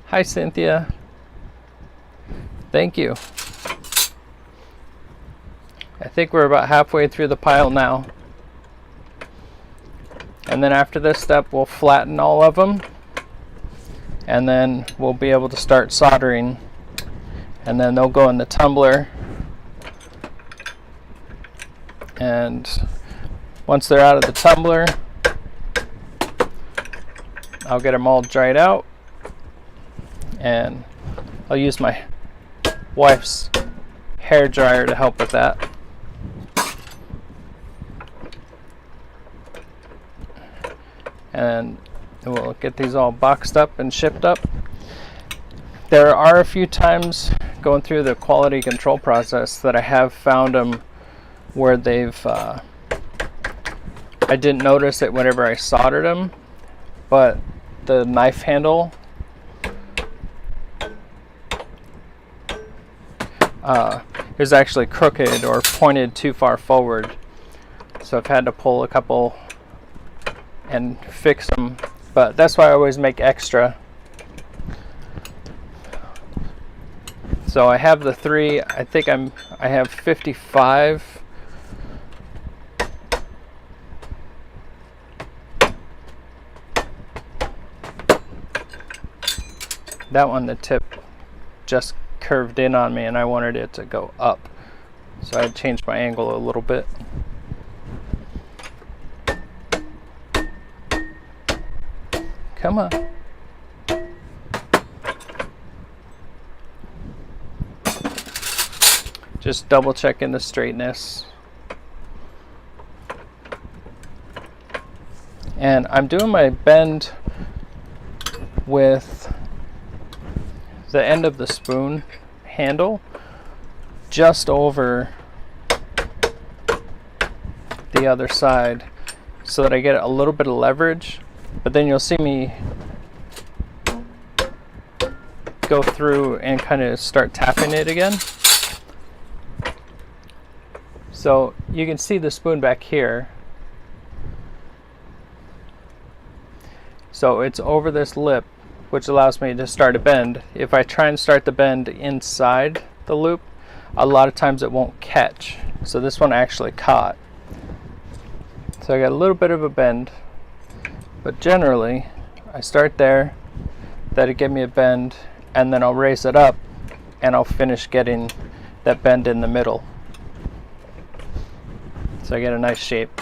Hi, Cynthia. Thank you. think we're about halfway through the pile now. And then after this step, we'll flatten all of them. And then we'll be able to start soldering. And then they'll go in the tumbler. And once they're out of the tumbler, I'll get them all dried out. And I'll use my wife's hair dryer to help with that. And we'll get these all boxed up and shipped up. There are a few times going through the quality control process that I have found them where they've I didn't notice it whenever I soldered them, but the knife handle is actually crooked or pointed too far forward, so I've had to pull a couple and fix them, but that's why I always make extra. So I have the 3, I think I have 55. That one, the tip just curved in on me and I wanted it to go up, so I changed my angle a little bit. Come on. Just double checking the straightness. And I'm doing my bend with the end of the spoon handle just over the other side so that I get a little bit of leverage, but then you'll see me go through and kind of start tapping it again. So you can see the spoon back here. So it's over this lip, which allows me to start a bend. If I try and start the bend inside the loop, a lot of times it won't catch. So this one actually caught. So I got a little bit of a bend, but generally I start there, that'll give me a bend, and then I'll raise it up and I'll finish getting that bend in the middle. So I get a nice shape.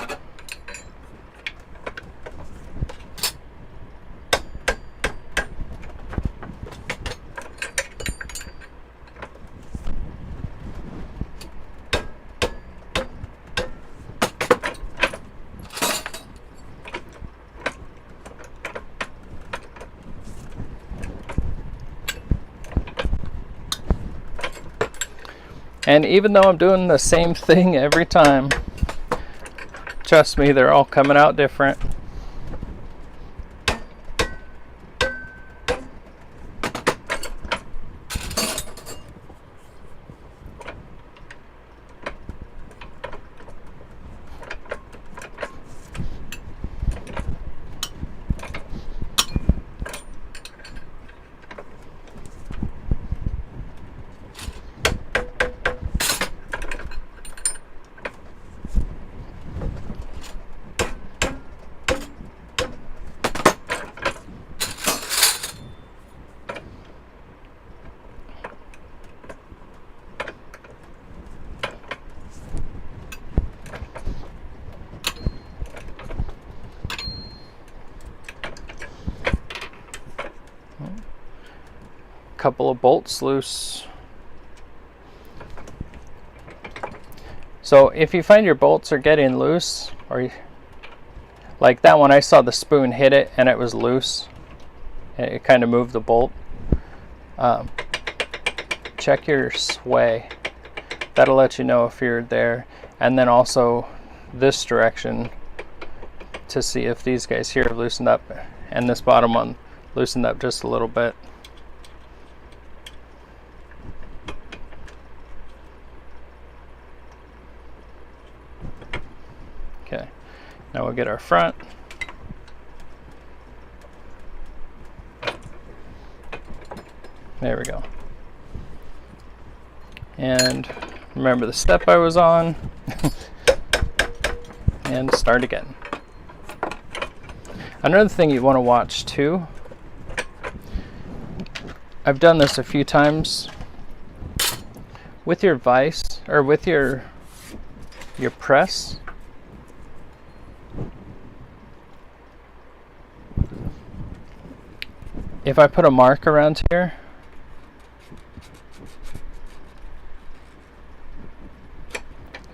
And even though I'm doing the same thing every time, trust me, they're all coming out different. Couple of bolts loose. So if you find your bolts are getting loose, or like that one, I saw the spoon hit it and it was loose, it kind of moved the bolt. Check your sway, that'll let you know if you're there, and then also this direction to see if these guys here have loosened up, and this bottom one loosened up just a little bit. Okay, now we'll get our front. There we go. And remember the step I was on. And start again. Another thing you want to watch too, I've done this a few times with your vise or with your press. If I put a mark around here,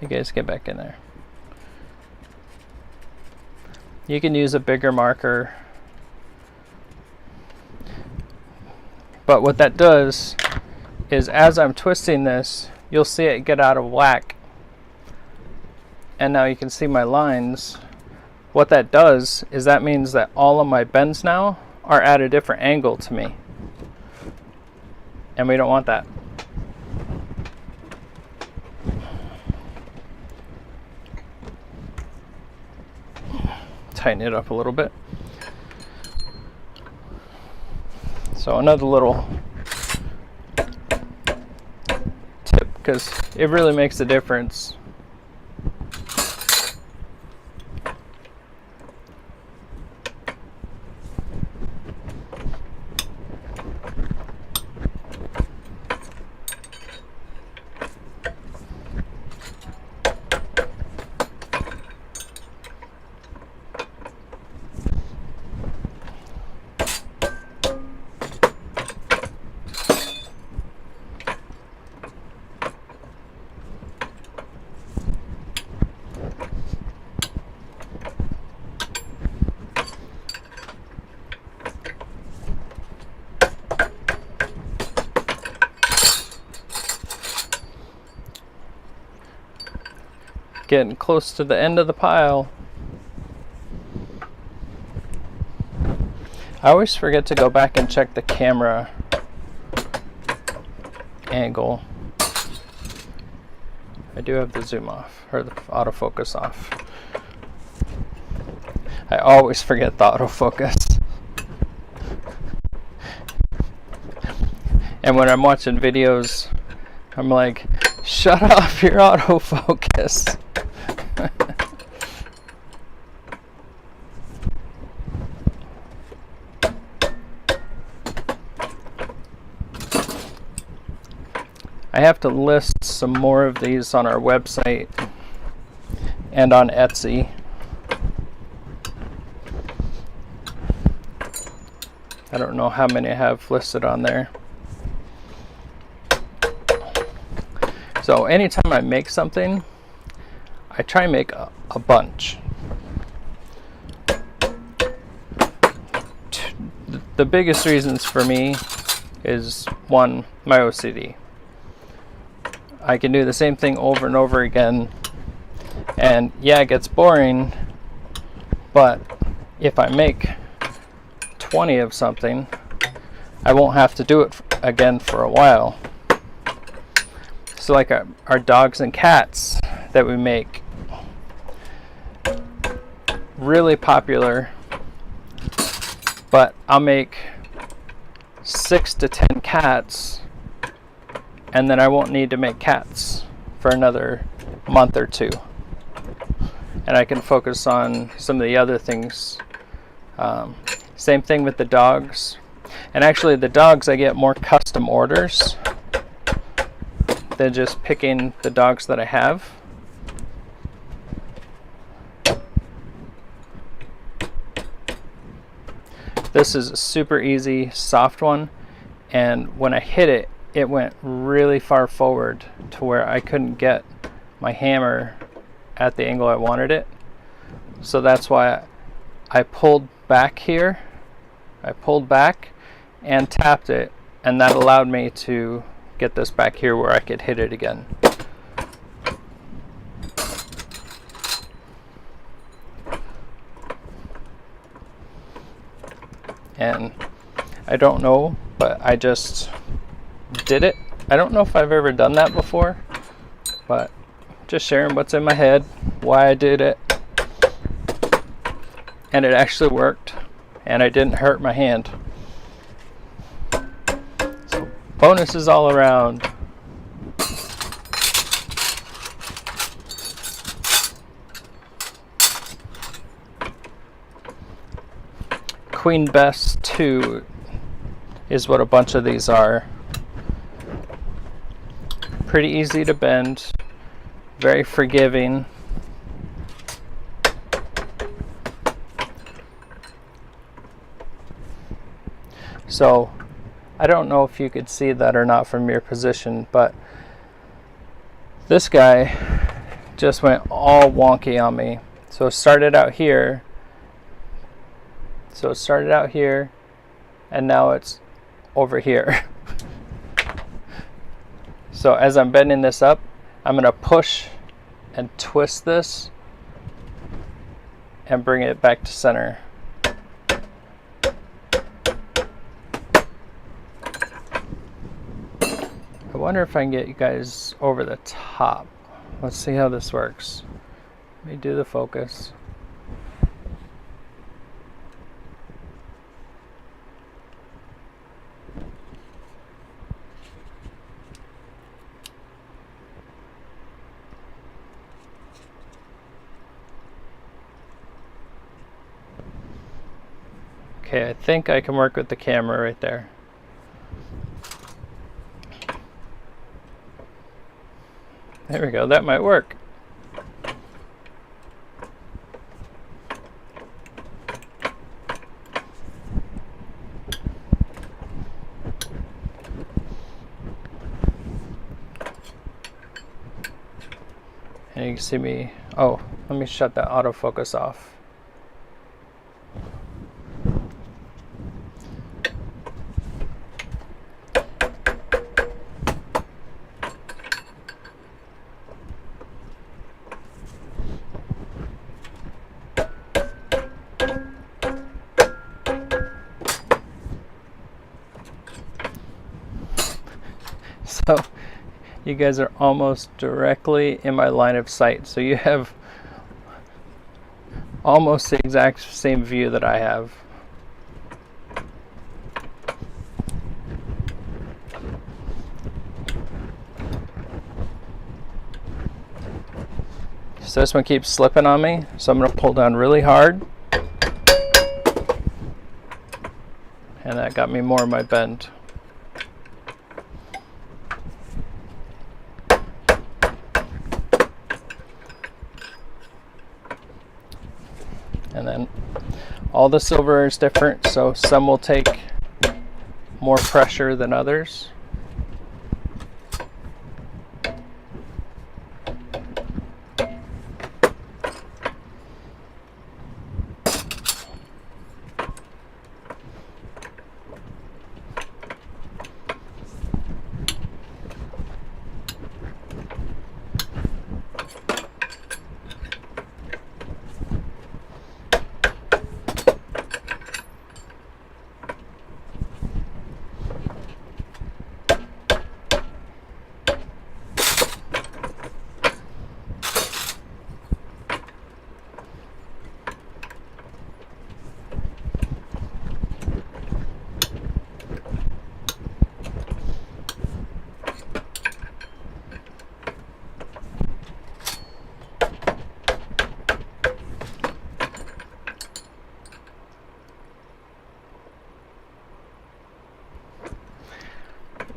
you guys get back in there. You can use a bigger marker, but what that does is as I'm twisting this, you'll see it get out of whack. And now you can see my lines. What that does is that means that all of my bends now are at a different angle to me. And we don't want that. Tighten it up a little bit. So another little tip, because it really makes a difference. Getting close to the end of the pile. I always forget to go back and check the camera angle. I do have the zoom off, or the autofocus off. I always forget the autofocus. And when I'm watching videos, I'm like, shut off your autofocus. I have to list some more of these on our website and on Etsy. I don't know how many I have listed on there. So anytime I make something, I try and make a bunch. The biggest reasons for me is one, my OCD. I can do the same thing over and over again, and yeah, it gets boring, but if I make 20 of something, I won't have to do it again for a while. So like our dogs and cats that we make, really popular, but I'll make 6 to 10 cats, and then I won't need to make cats for another month or two. And I can focus on some of the other things. Same thing with the dogs. And actually the dogs, I get more custom orders than just picking the dogs that I have. This is a super easy, soft one. And when I hit it, it went really far forward to where I couldn't get my hammer at the angle I wanted it. So that's why I pulled back here. I pulled back and tapped it, and that allowed me to get this back here where I could hit it again. And I don't know, but I just did it. I don't know if I've ever done that before, but just sharing what's in my head, why I did it. And it actually worked, and I didn't hurt my hand. So bonuses all around. Queen Bess 2 is what a bunch of these are. Pretty easy to bend, very forgiving. So I don't know if you could see that or not from your position, but this guy just went all wonky on me. So it started out here. And now it's over here. So as I'm bending this up, I'm going to push and twist this and bring it back to center. I wonder if I can get you guys over the top. Let's see how this works. Let me do the focus. Okay, I think I can work with the camera right there. There we go, that might work. And you can see me, oh, let me shut that autofocus off. So you guys are almost directly in my line of sight. So you have almost the exact same view that I have. So this one keeps slipping on me. So I'm going to pull down really hard. And that got me more of my bend. And then all the silverware is different, so some will take more pressure than others.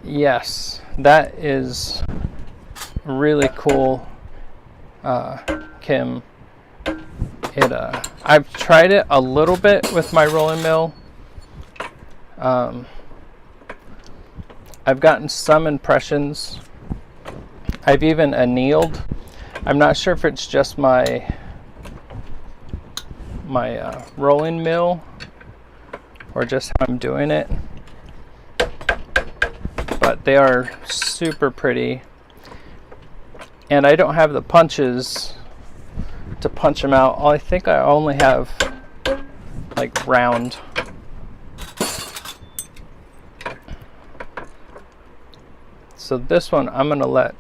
Yes, that is really cool, Kim. I've tried it a little bit with my rolling mill. I've gotten some impressions. I've even annealed. I'm not sure if it's just my rolling mill or just how I'm doing it. But they are super pretty, and I don't have the punches to punch them out. I think I only have like round. So this one I'm gonna let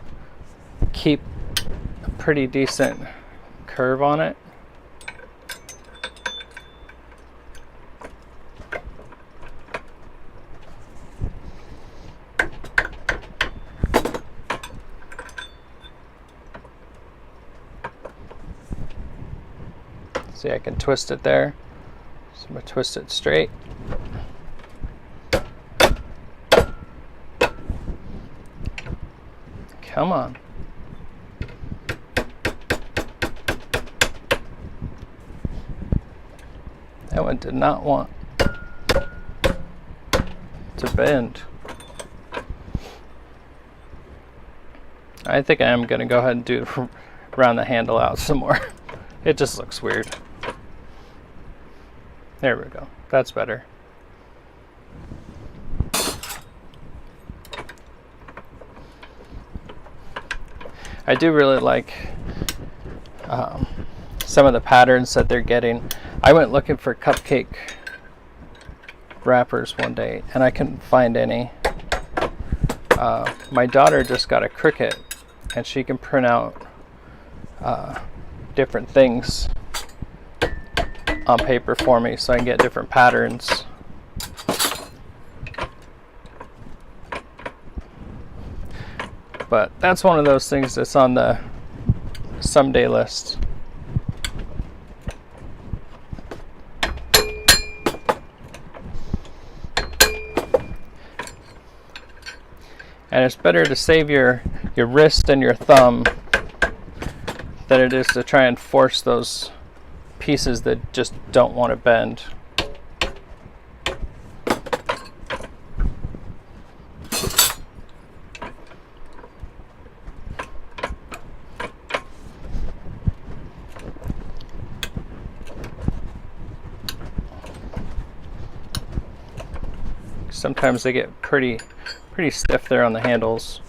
keep a pretty decent curve on it. See, I can twist it there. So I'm going to twist it straight. Come on. That one did not want to bend. I think I am going to go ahead and do round the handle out some more. It just looks weird. There we go. That's better. I do really like some of the patterns that they're getting. I went looking for cupcake wrappers one day and I couldn't find any. My daughter just got a Cricut and she can print out different things on paper for me so I can get different patterns. But that's one of those things that's on the someday list. And it's better to save your wrist and your thumb than it is to try and force those pieces that just don't want to bend. Sometimes they get pretty stiff there on the handles.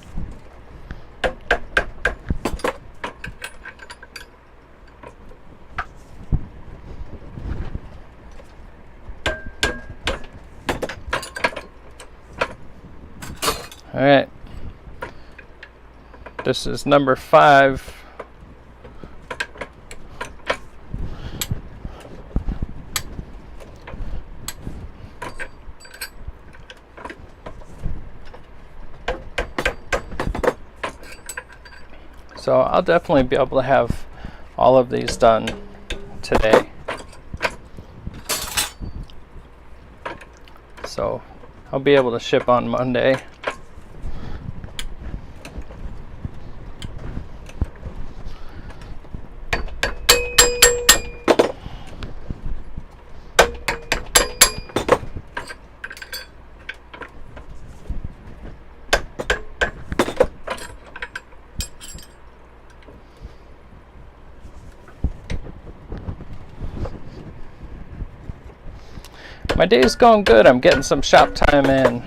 All right, this is number 5. So I'll definitely be able to have all of these done today. So I'll be able to ship on Monday. My day's going good. I'm getting some shop time in.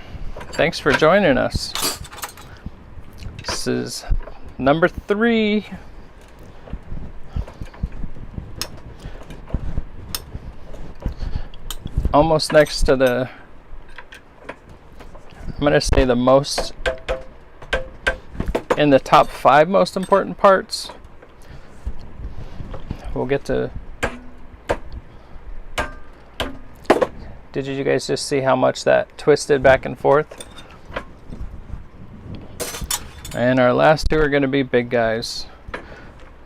Thanks for joining us. This is number 3. Almost next to the, I'm going to say the most, in the top 5 most important parts. We'll get to, did you guys just see how much that twisted back and forth? And our last 2 are going to be big guys.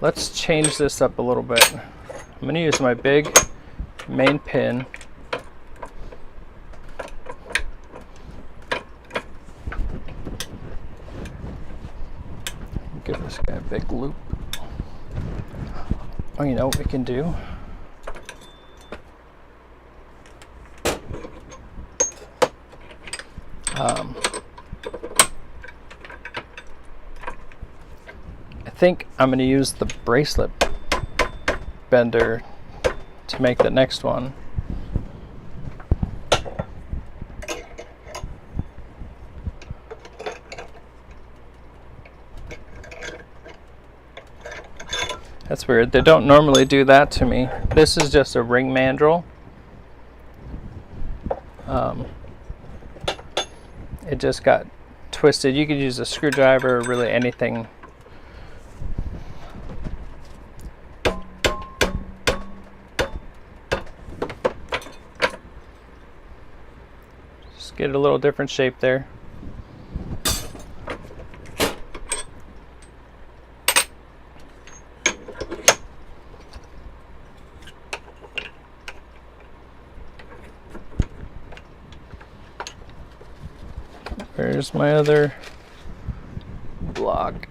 Let's change this up a little bit. I'm going to use my big main pin. Give this guy a big loop. Oh, you know what we can do? I think I'm going to use the bracelet bender to make the next one. That's weird. They don't normally do that to me. This is just a ring mandrel. It just got twisted. You could use a screwdriver or really anything. Just get a little different shape there. Where's my other block?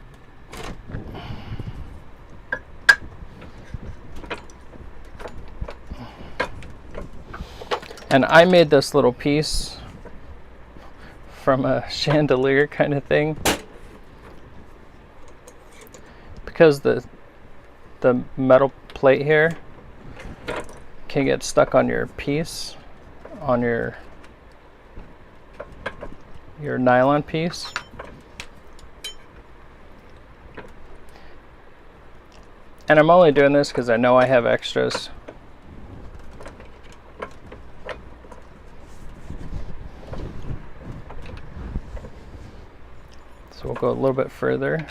And I made this little piece from a chandelier kind of thing, because the metal plate here can get stuck on your piece, on your nylon piece. And I'm only doing this because I know I have extras. So we'll go a little bit further.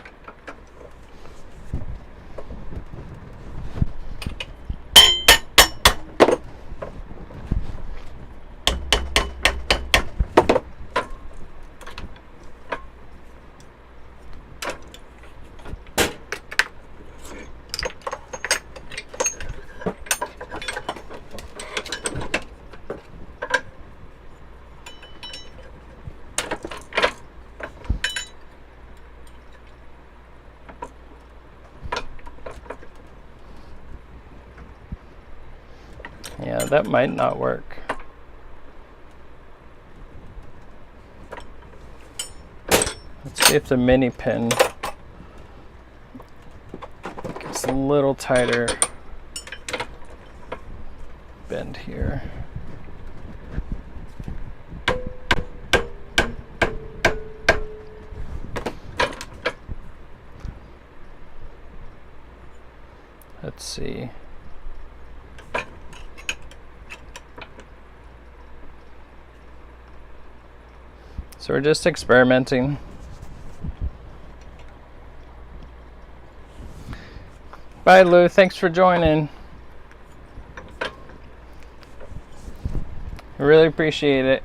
Yeah, that might not work. Let's see if the mini pin gets a little tighter bend here. Let's see. So we're just experimenting. Bye, Lou. Thanks for joining. I really appreciate it.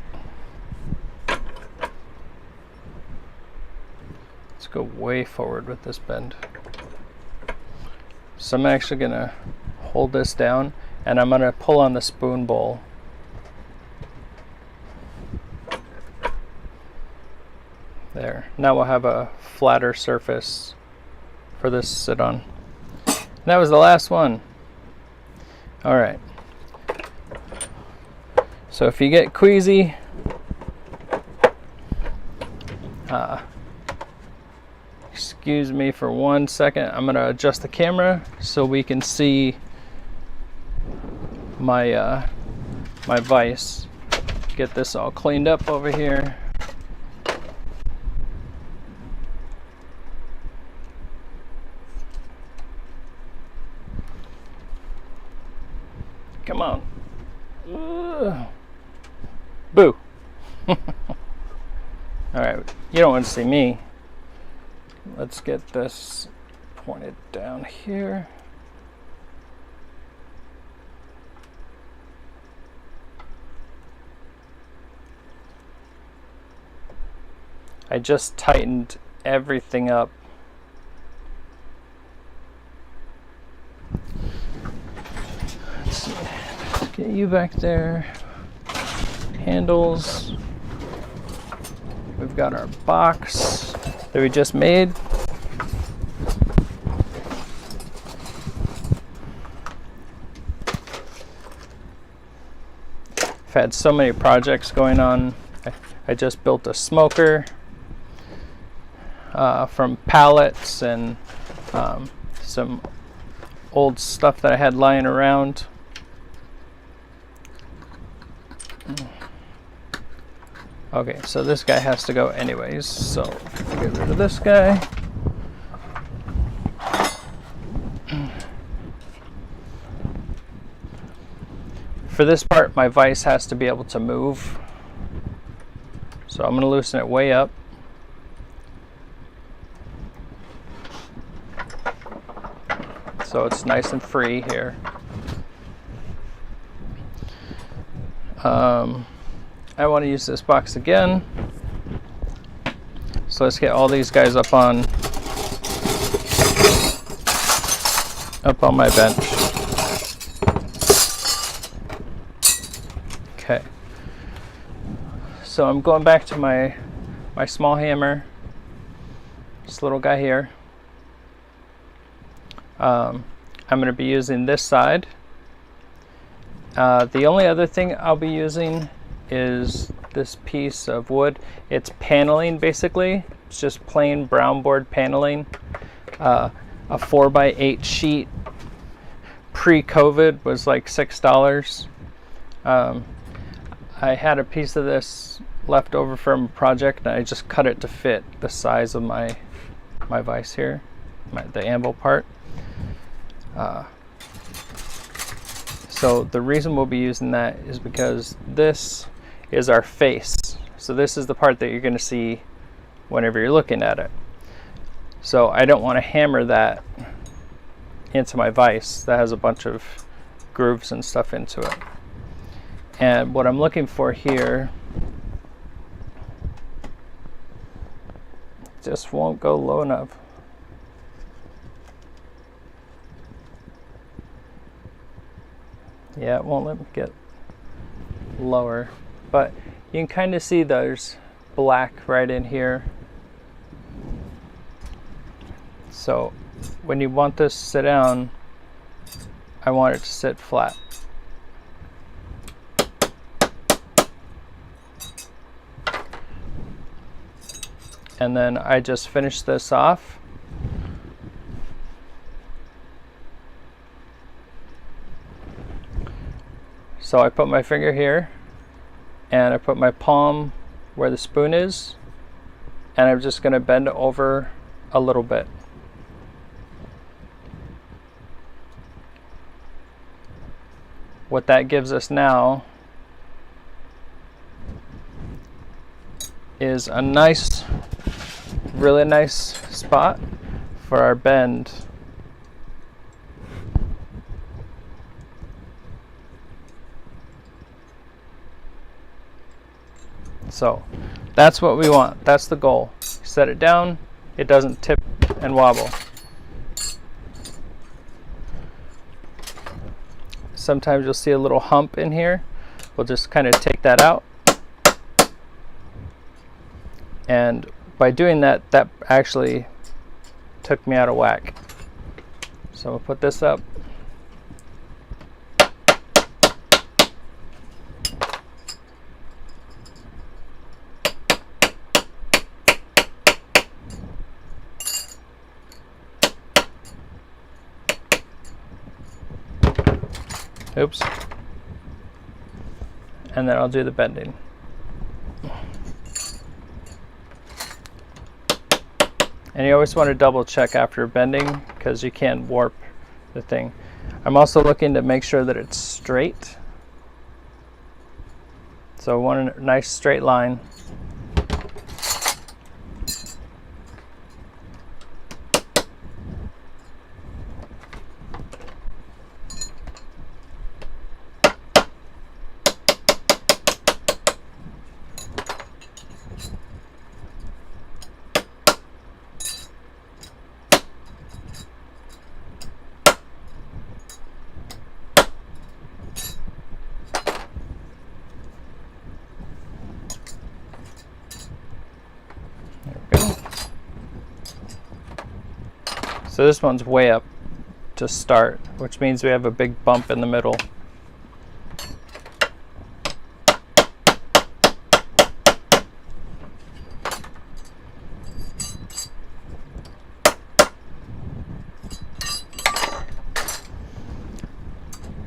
Let's go way forward with this bend. So I'm actually going to hold this down, and I'm going to pull on the spoon bowl. There. Now we'll have a flatter surface for this to sit on. And that was the last one. All right. So if you get queasy, excuse me for 1 second. I'm going to adjust the camera so we can see my my vise. Get this all cleaned up over here. Come on. Boo. All right, you don't want to see me. Let's get this pointed down here. I just tightened everything up. Let's see. Let's get you back there. Handles. We've got our box that we just made. I've had so many projects going on. I just built a smoker from pallets and some old stuff that I had lying around. Okay, so this guy has to go anyways, so get rid of this guy. For this part, my vise has to be able to move. So I'm going to loosen it way up. So it's nice and free here. I want to use this box again. So let's get all these guys up on my bench. Okay. So I'm going back to my my small hammer, this little guy here. I'm going to be using this side. The only other thing I'll be using is this piece of wood. It's paneling basically. It's just plain brown board paneling. A 4x8 sheet pre-COVID was like $6. I had a piece of this left over from a project and I just cut it to fit the size of my vise here, the anvil part. So the reason we'll be using that is because this is our face. So this is the part that you're going to see whenever you're looking at it. So I don't want to hammer that into my vise that has a bunch of grooves and stuff into it. And what I'm looking for here just won't go low enough. Yeah, it won't let me get lower, but you can kind of see there's black right in here. So when you want this to sit down, I want it to sit flat. And then I just finish this off. So I put my finger here, and I put my palm where the spoon is, and I'm just going to bend over a little bit. What that gives us now is a nice, really nice spot for our bend. So that's what we want. That's the goal. Set it down, it doesn't tip and wobble. Sometimes you'll see a little hump in here. We'll just kind of take that out. And by doing that, that actually took me out of whack. So we'll put this up. Oops. And then I'll do the bending. And you always want to double check after bending because you can warp the thing. I'm also looking to make sure that it's straight. So I want a nice straight line. So this one's way up to start, which means we have a big bump in the middle.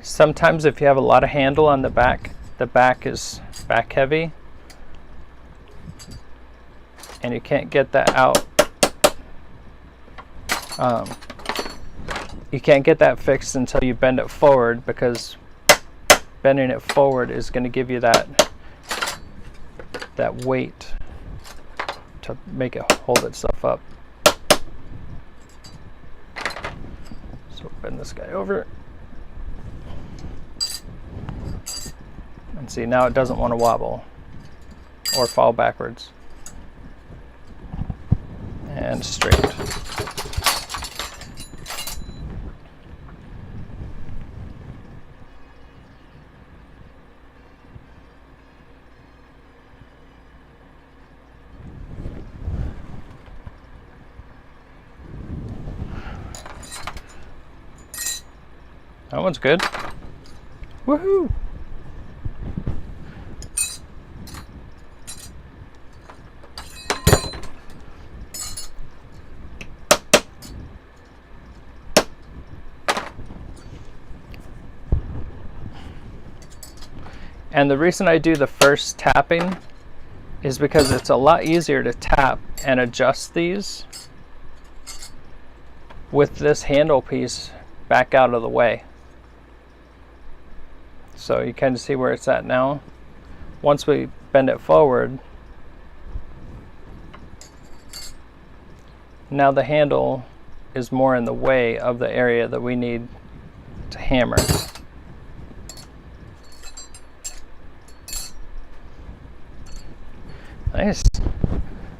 Sometimes if you have a lot of handle on the back is back heavy and you can't get that out. You can't get that fixed until you bend it forward, because bending it forward is going to give you that weight to make it hold itself up. So bend this guy over. And see, now it doesn't want to wobble or fall backwards. And straight. That one's good. Woohoo! And the reason I do the first tapping is because it's a lot easier to tap and adjust these with this handle piece back out of the way. So you kind of see where it's at now. Once we bend it forward, now the handle is more in the way of the area that we need to hammer. Nice.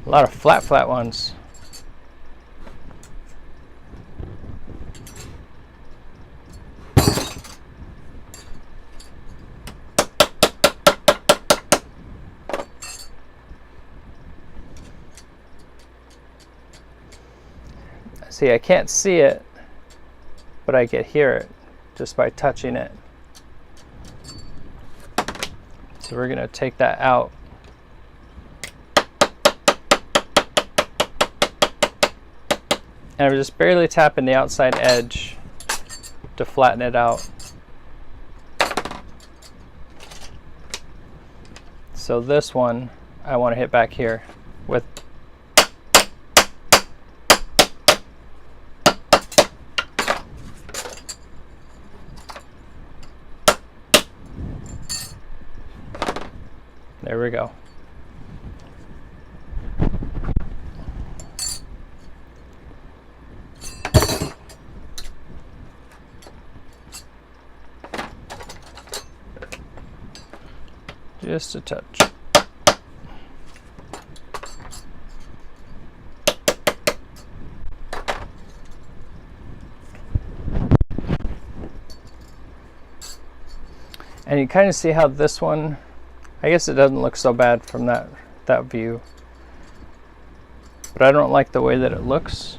A lot of flat ones. See, I can't see it, but I can hear it just by touching it. So we're going to take that out. And I'm just barely tapping the outside edge to flatten it out. So this one, I want to hit back here with there we go. Just a touch. And you kind of see how this one, I guess it doesn't look so bad from that view, but I don't like the way that it looks.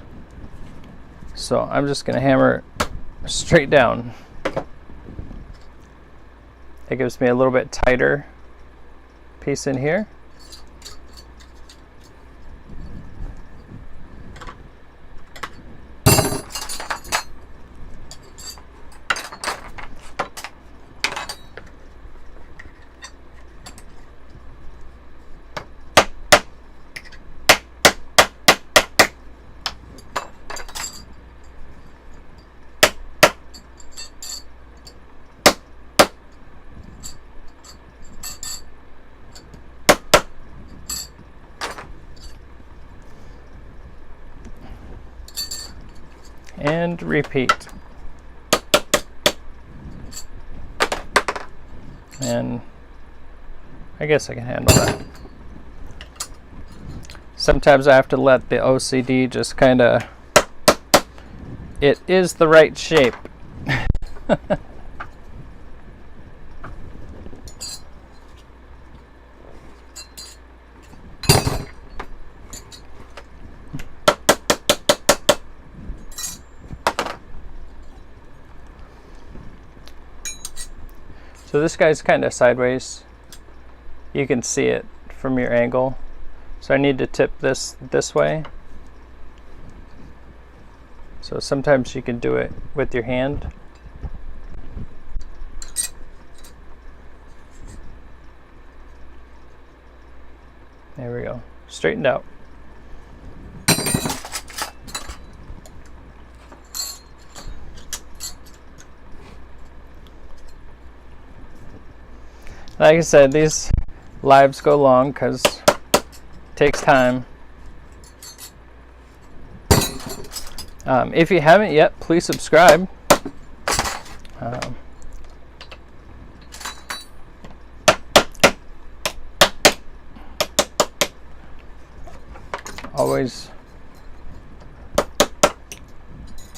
So I'm just going to hammer straight down. It gives me a little bit tighter piece in here. And repeat. And I guess I can handle that. Sometimes I have to let the OCD just kind of, it is the right shape. So this guy's kind of sideways. You can see it from your angle. So I need to tip this way. So sometimes you can do it with your hand. There we go. Straightened out. Like I said, these lives go long because it takes time. If you haven't yet, please subscribe. Always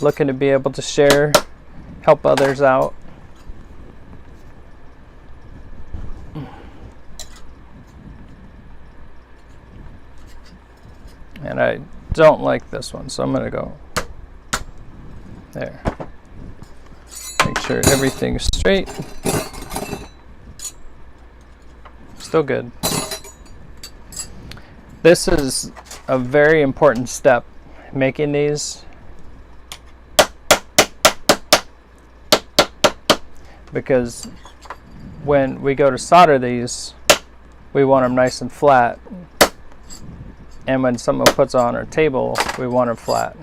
looking to be able to share, help others out. And I don't like this one, so I'm going to go there. Make sure everything's straight. Still good. This is a very important step, making these, because when we go to solder these, we want them nice and flat, and when someone puts on our table, we want them flat.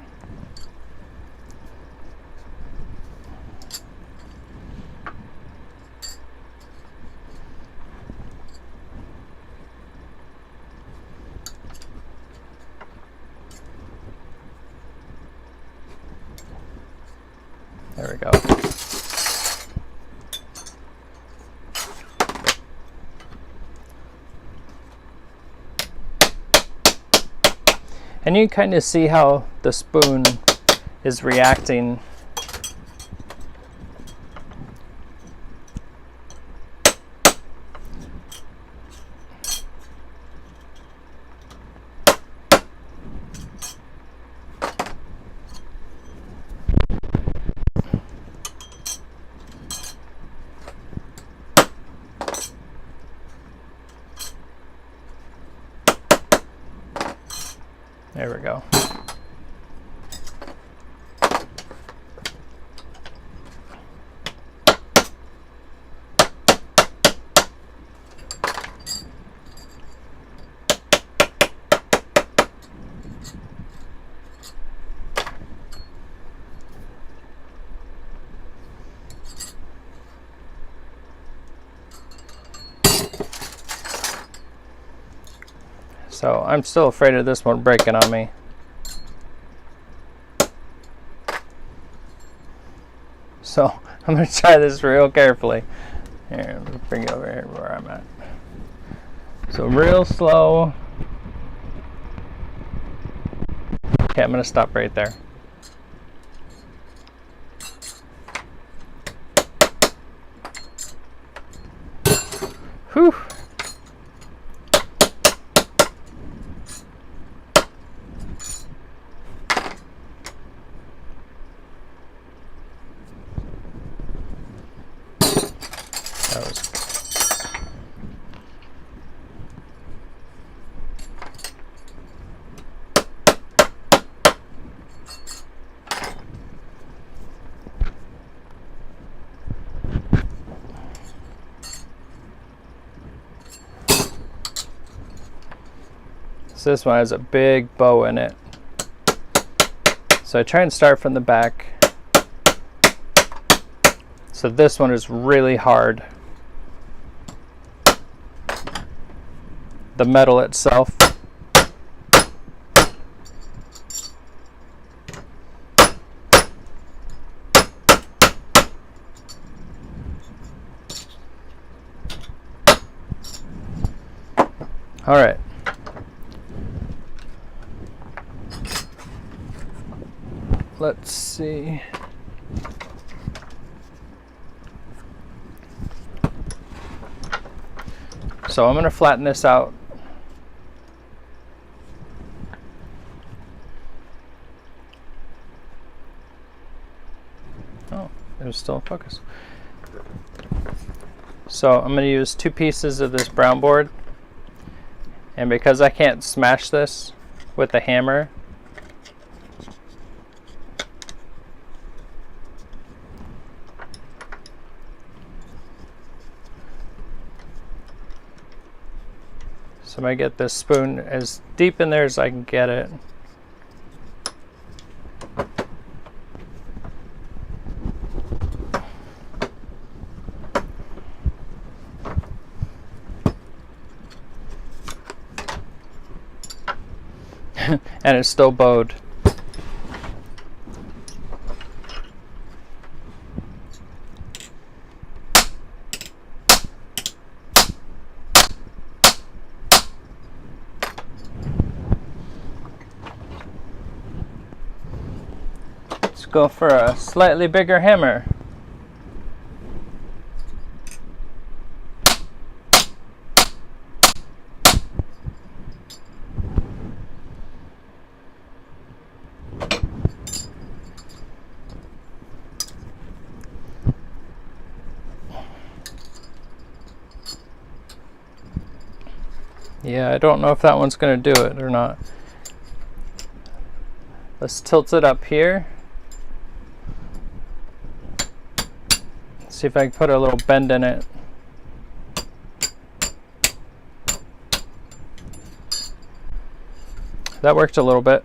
There we go. And you kind of see how the spoon is reacting. There we go. So I'm still afraid of this one breaking on me. So I'm going to try this real carefully. Here, let me bring it over here where I'm at. So real slow. Okay, I'm going to stop right there. Whew. So this one has a big bow in it. So I try and start from the back. So this one is really hard. The metal itself. All right. Let's see. So I'm going to flatten this out. Oh, it was still in focus. So I'm going to use 2 pieces of this brown board. And because I can't smash this with a hammer, so I'm going to get this spoon as deep in there as I can get it. And it's still bowed. Let's go for a slightly bigger hammer. Yeah, I don't know if that one's going to do it or not. Let's tilt it up here. See if I can put a little bend in it. That worked a little bit.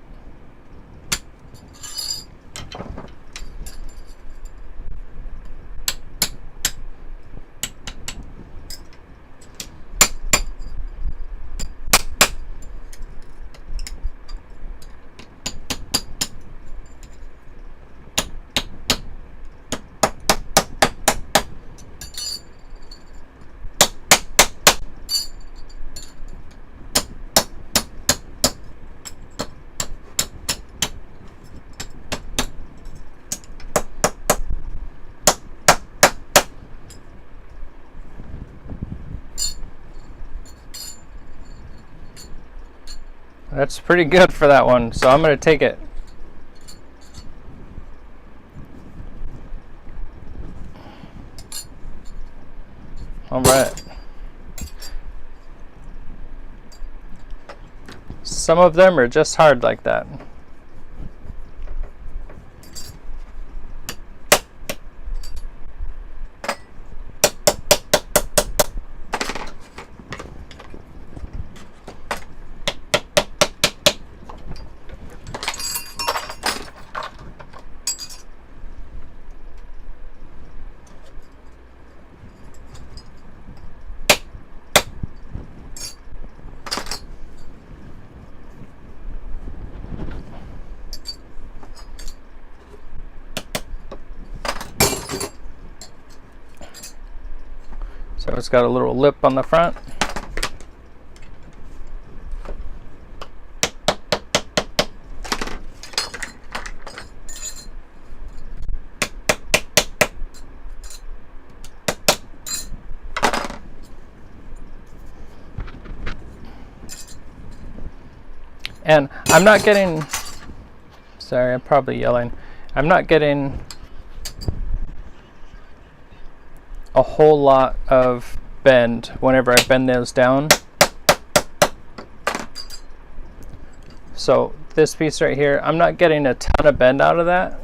That's pretty good for that one, so I'm going to take it. All right. Some of them are just hard like that. So it's got a little lip on the front. And I'm not getting, sorry, I'm probably yelling. I'm not getting a whole lot of bend whenever I bend those down. So this piece right here, I'm not getting a ton of bend out of that.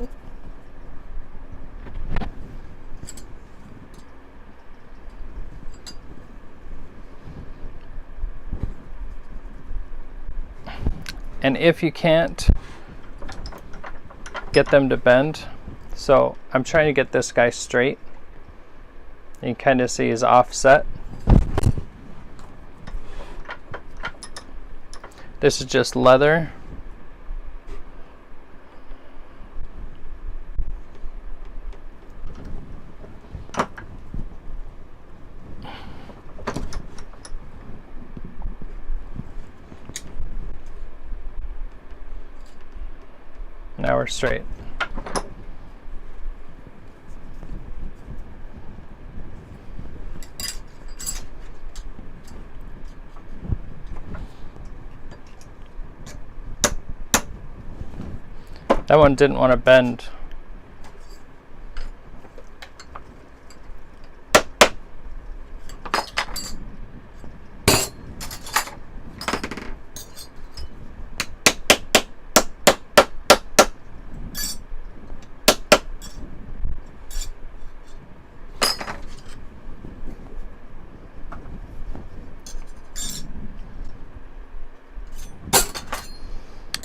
And if you can't get them to bend, so I'm trying to get this guy straight. You can kind of see his offset. This is just leather. Now we're straight. That one didn't want to bend.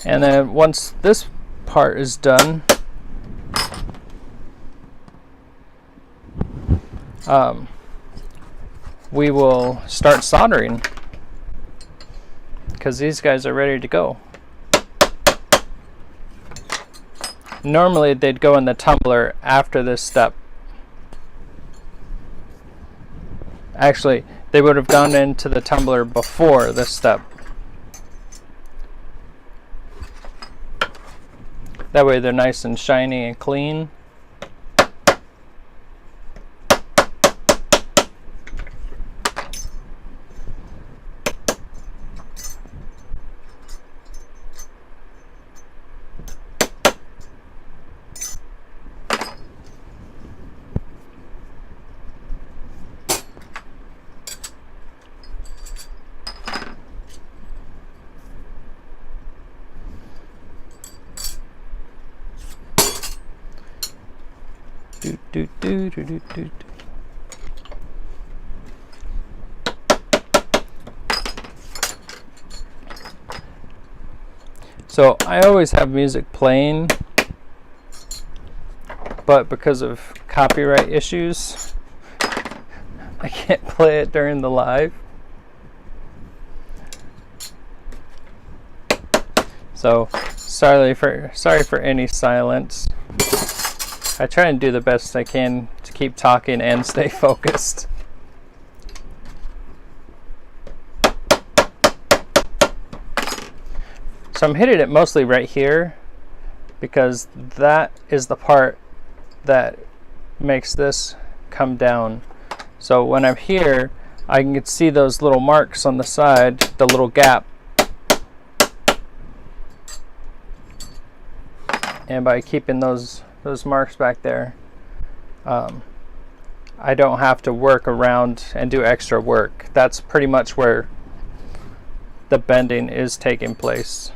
And then once this part is done, we will start soldering because these guys are ready to go. Normally they'd go in the tumbler after this step. Actually, they would have gone into the tumbler before this step. That way they're nice and shiny and clean. Do, do, do, do, do. So I always have music playing, but because of copyright issues, I can't play it during the live. So sorry for any silence. I try and do the best I can to keep talking and stay focused. So I'm hitting it mostly right here because that is the part that makes this come down. So when I'm here, I can see those little marks on the side, the little gap. And by keeping those marks back there, I don't have to work around and do extra work. That's pretty much where the bending is taking place.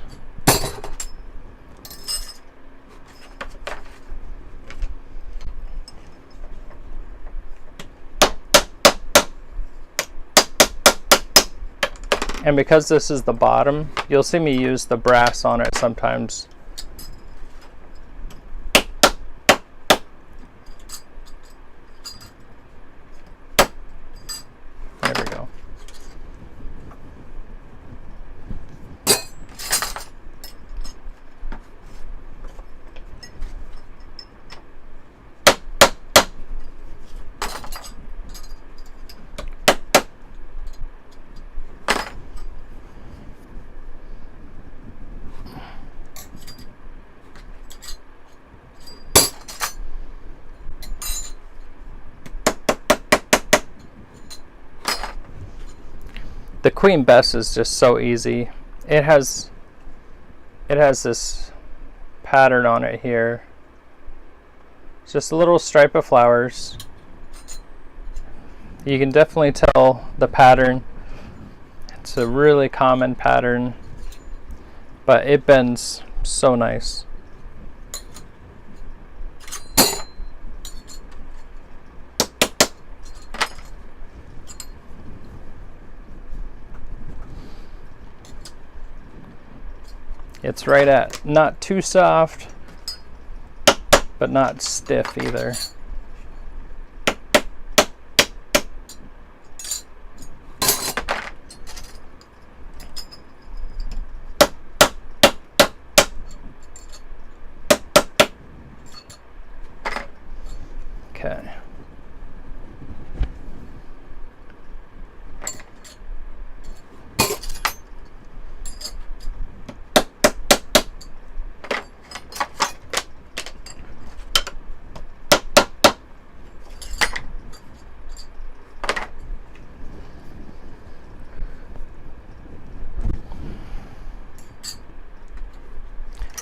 And because this is the bottom, you'll see me use the brass on it sometimes. There we go. The Queen Bess is just so easy. It has this pattern on it here. It's just a little stripe of flowers. You can definitely tell the pattern. It's a really common pattern, but it bends so nice. It's right at not too soft, but not stiff either. Okay.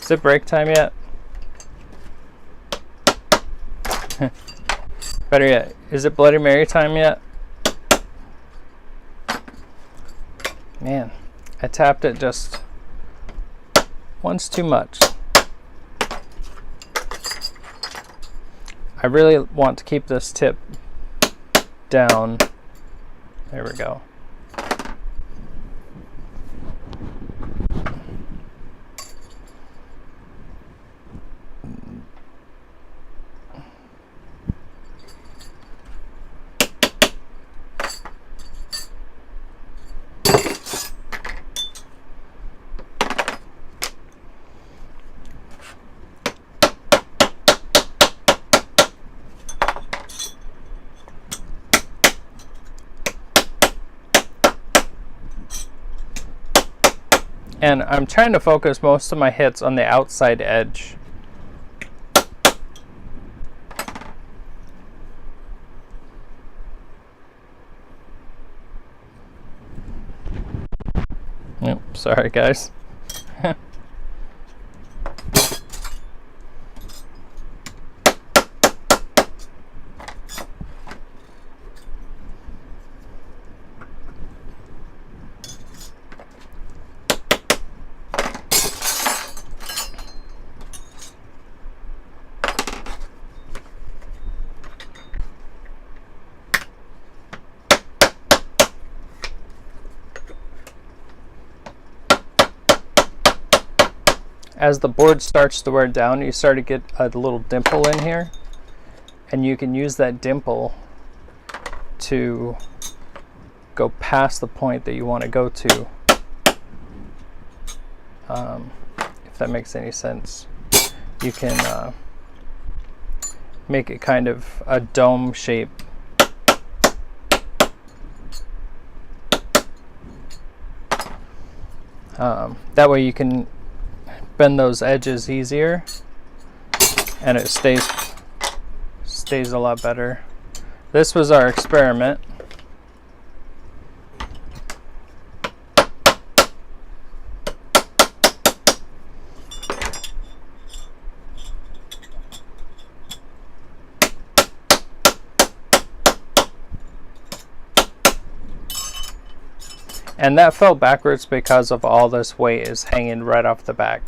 Is it break time yet? Better yet, is it Bloody Mary time yet? Man, I tapped it just once too much. I really want to keep this tip down. There we go. And I'm trying to focus most of my hits on the outside edge. Yep, sorry guys. as the board starts to wear down, you start to get a little dimple in here, and you can use that dimple to go past the point that you want to go to, if that makes any sense. You can make it kind of a dome shape. That way you can bend those edges easier, and it stays a lot better. This was our experiment. And that fell backwards because of all this weight is hanging right off the back.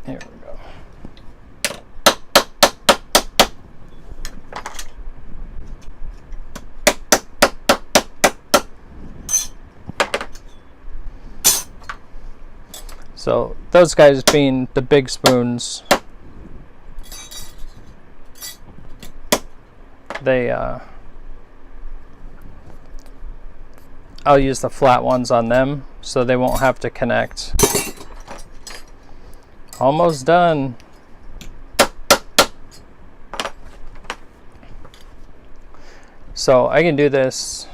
Here we go. So those guys being the big spoons, they I'll use the flat ones on them so they won't have to connect. Almost done. So I can do this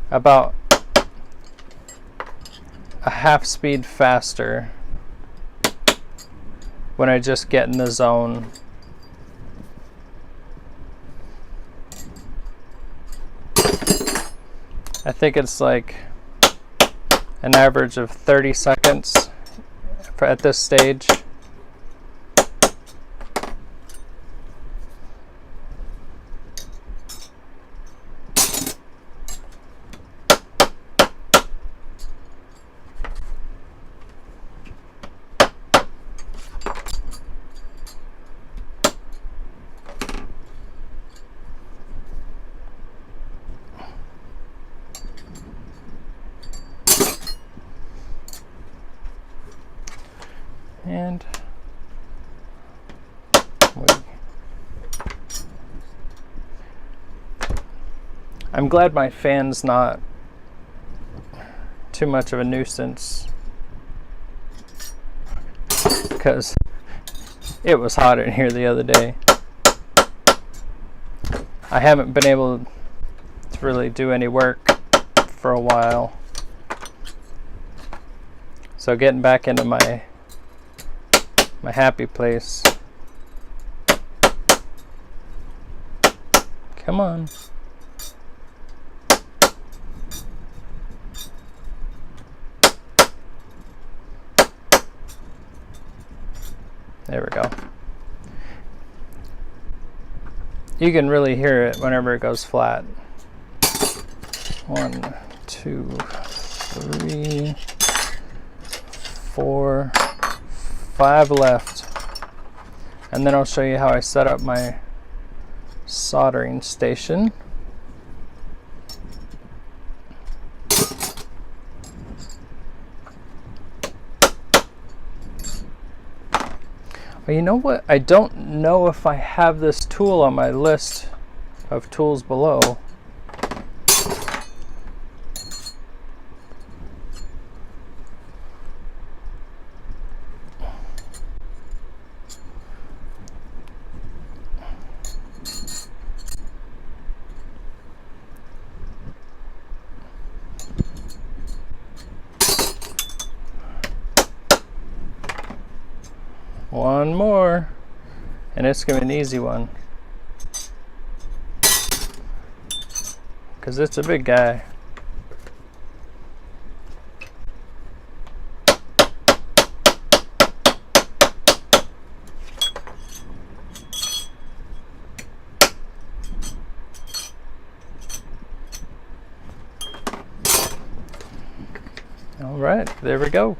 about a half speed faster when I just get in the zone. I think it's like an average of 30 seconds at this stage. And I'm glad my fan's not too much of a nuisance, because it was hot in here the other day. I haven't been able to really do any work for a while, so getting back into my happy place. Come on. There we go. You can really hear it whenever it goes flat. 1, 2, 3, 4, 5 left. And then I'll show you how I set up my soldering station. Well, you know what? I don't know if I have this tool on my list of tools below. One more, and it's gonna be an easy one, because it's a big guy. right, there we go.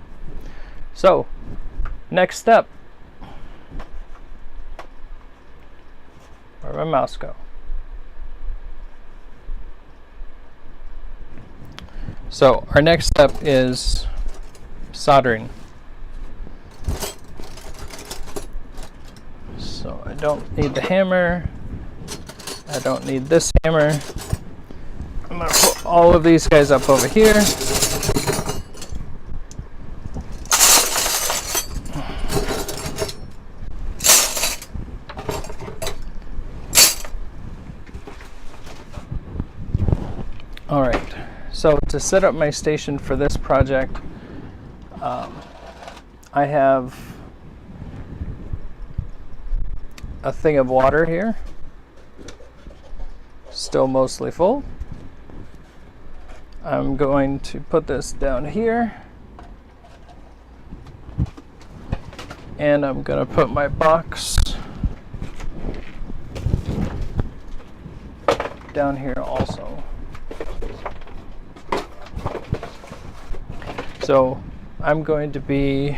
So, next step. Where'd my mouse go? So, our next step is soldering. So, I don't need the hammer. I don't need this hammer. I'm going to put all of these guys up over here. All right, so to set up my station for this project, I have a thing of water here, still mostly full. I'm going to put this down here, and I'm going to put my box down here also. So I'm going to be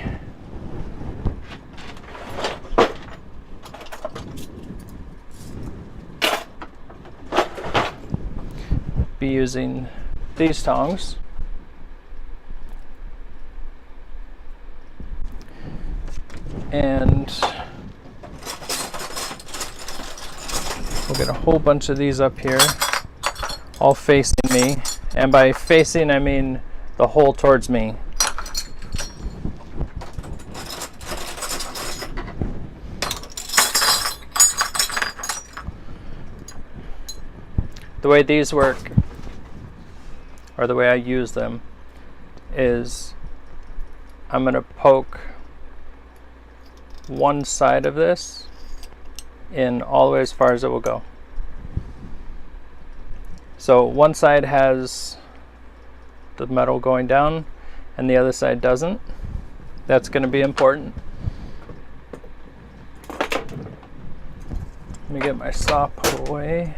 using these tongs. And we'll get a whole bunch of these up here, all facing me. And by facing, I mean the hole towards me. The way these work, or the way I use them, is I'm going to poke one side of this in all the way as far as it will go. So one side has the metal going down and the other side doesn't. That's going to be important. Let me get my saw put away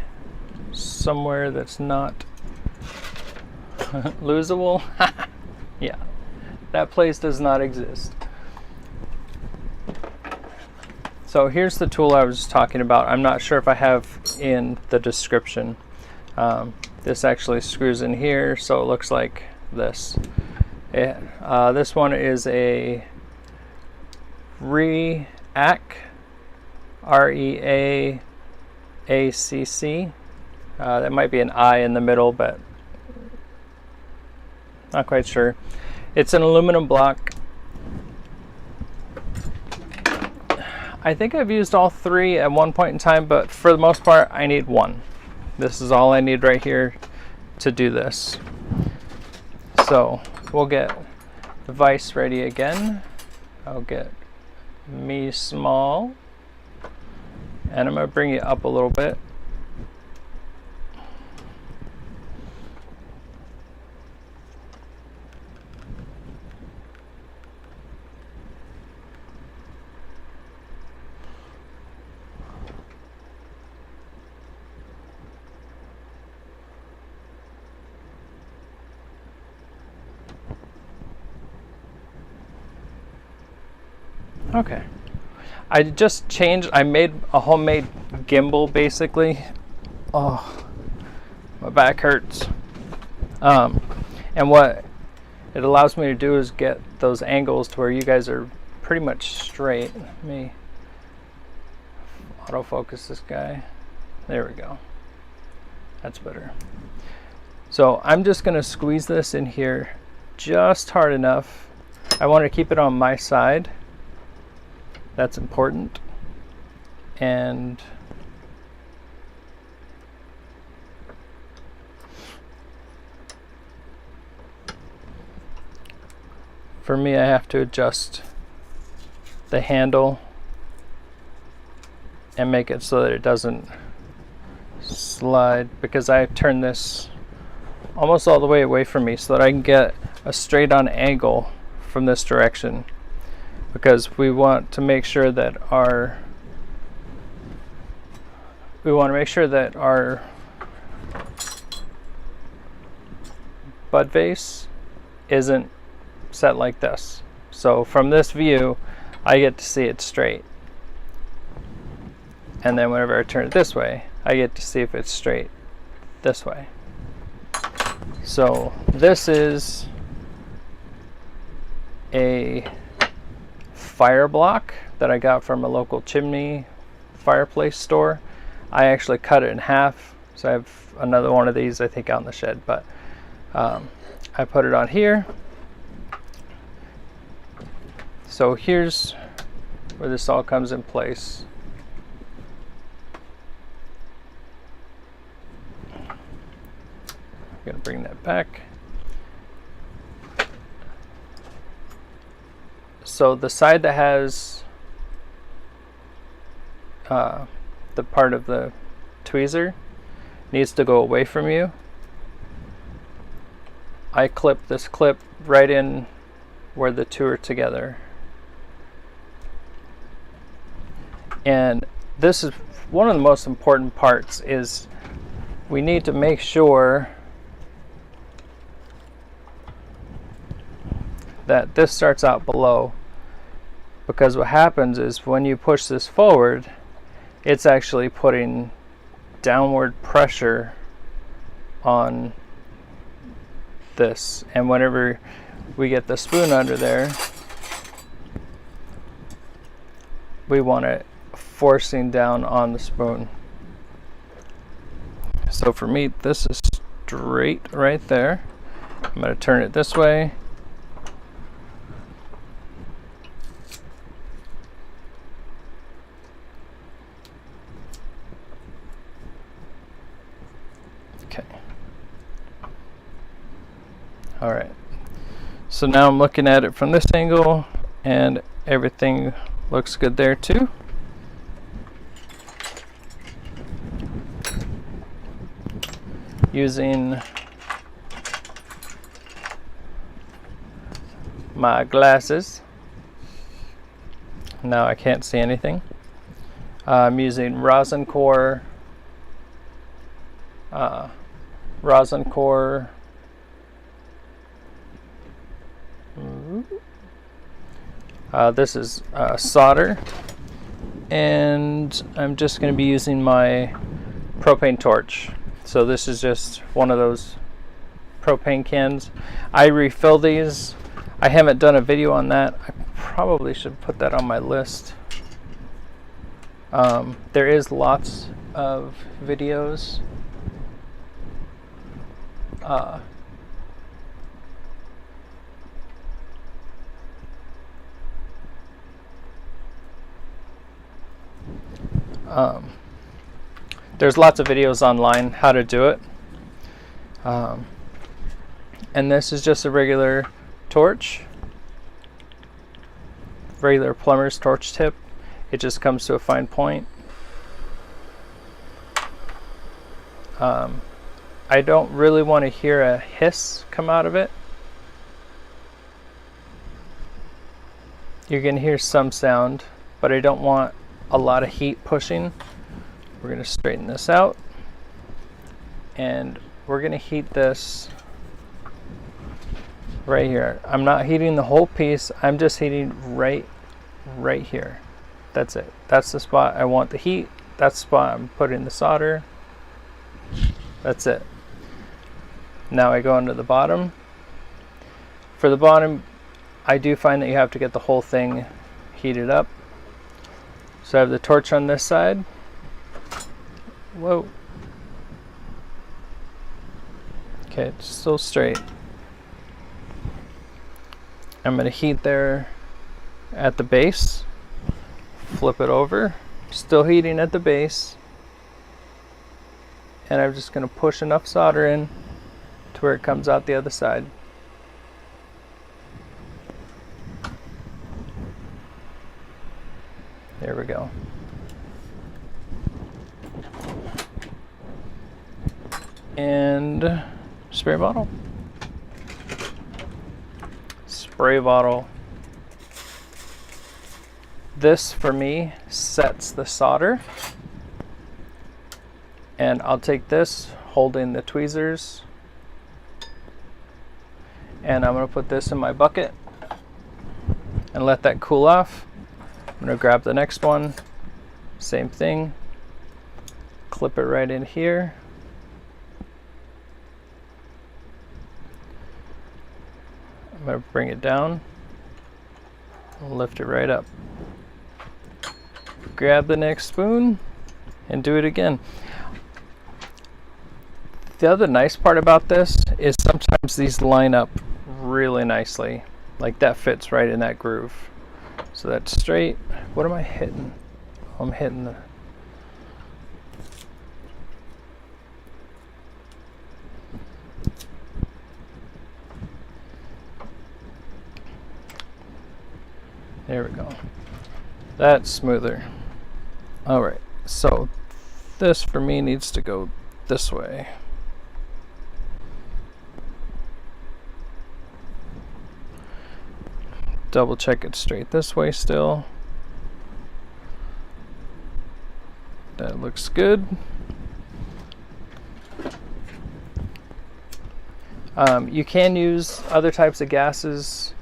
somewhere that's not losable. Yeah, that place does not exist. So here's the tool I was talking about. I'm not sure if I have in the description. This actually screws in here, so it looks like this. This one is a Reacc, R-E-A-A-C-C. That might be an I in the middle, but not quite sure. It's an aluminum block. I think I've used all three at one point in time, but for the most part, I need one. This is all I need right here to do this. So we'll get the vise ready again. I'll get me small, and I'm going to bring it up a little bit. Okay, I just changed, I made a homemade gimbal basically. Oh, my back hurts. And what it allows me to do is get those angles to where you guys are pretty much straight. Let me autofocus this guy. There we go. That's better. So I'm just gonna squeeze this in here just hard enough. I want to keep it on my side. That's important. And for me, I have to adjust the handle and make it so that it doesn't slide, because I turn this almost all the way away from me so that I can get a straight on angle from this direction, because we want to make sure that our bud vase isn't set like this. So from this view, I get to see it straight. And then whenever I turn it this way, I get to see if it's straight this way. So this is a fire block that I got from a local chimney fireplace store. I actually cut it in half, so I have another one of these I think out in the shed, but I put it on here. So here's where this all comes in place. I'm gonna bring that back. So the side that has the part of the tweezer needs to go away from you. I clip this clip right in where the two are together. And this is one of the most important parts, is we need to make sure that this starts out below, because what happens is when you push this forward, it's actually putting downward pressure on this, and whenever we get the spoon under there, we want it forcing down on the spoon. So for me, this is straight right there. I'm going to turn it this way. Okay. All right. So now I'm looking at it from this angle, and everything looks good there too. Using my glasses, now I can't see anything. I'm using rosin core this is solder, and I'm just going to be using my propane torch. So this is just one of those propane cans. I refill these. I haven't done a video on that. I probably should put that on my list. There is lots of videos there's lots of videos online how to do it. And this is just a regular torch, regular plumber's torch tip. It just comes to a fine point. I don't really want to hear a hiss come out of it. You're going to hear some sound, but I don't want a lot of heat pushing. We're going to straighten this out, and we're going to heat this right here. I'm not heating the whole piece, I'm just heating right here. That's it. That's the spot I want the heat. That's the spot I'm putting the solder. That's it. Now I go into the bottom. For the bottom, I do find that you have to get the whole thing heated up. So I have the torch on this side. Whoa. Okay, it's still straight. I'm going to heat there at the base. Flip it over. Still heating at the base. And I'm just going to push enough solder in to where it comes out the other side. There we go. And spray bottle. Spray bottle. This for me sets the solder. And I'll take this holding the tweezers, and I'm going to put this in my bucket. and let that cool off. I'm going to grab the next one, same thing, clip it right in here. I'm going to bring it down, lift it right up. Grab the next spoon and do it again. The other nice part about this is sometimes these line up really nicely. Like that fits right in that groove. So that's straight. What am I hitting? I'm hitting the... There we go. That's smoother. All right, so this for me needs to go this way. Double check it straight this way still. That looks good. You can use other types of gases,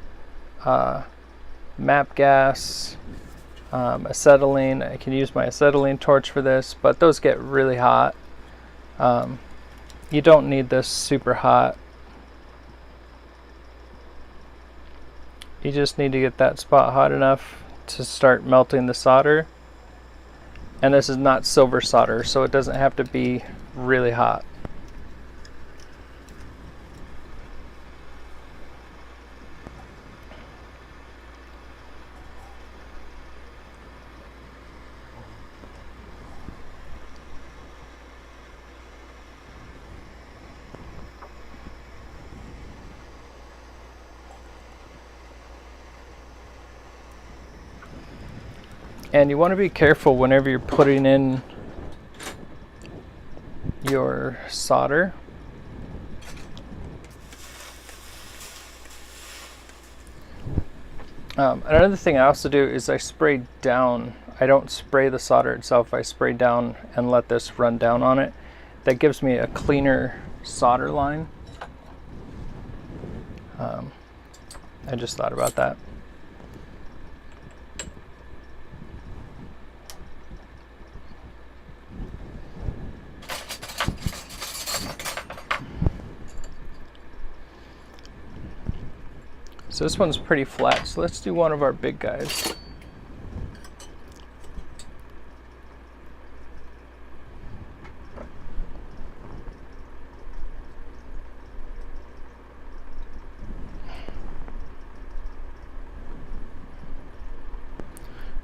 map gas, acetylene. I can use my acetylene torch for this, but those get really hot. You don't need this super hot. You just need to get that spot hot enough to start melting the solder. And this is not silver solder, so it doesn't have to be really hot. And you want to be careful whenever you're putting in your solder. Another thing I also do is I spray down. I don't spray the solder itself. I spray down and let this run down on it. That gives me a cleaner solder line. I just thought about that. So this one's pretty flat, so let's do one of our big guys.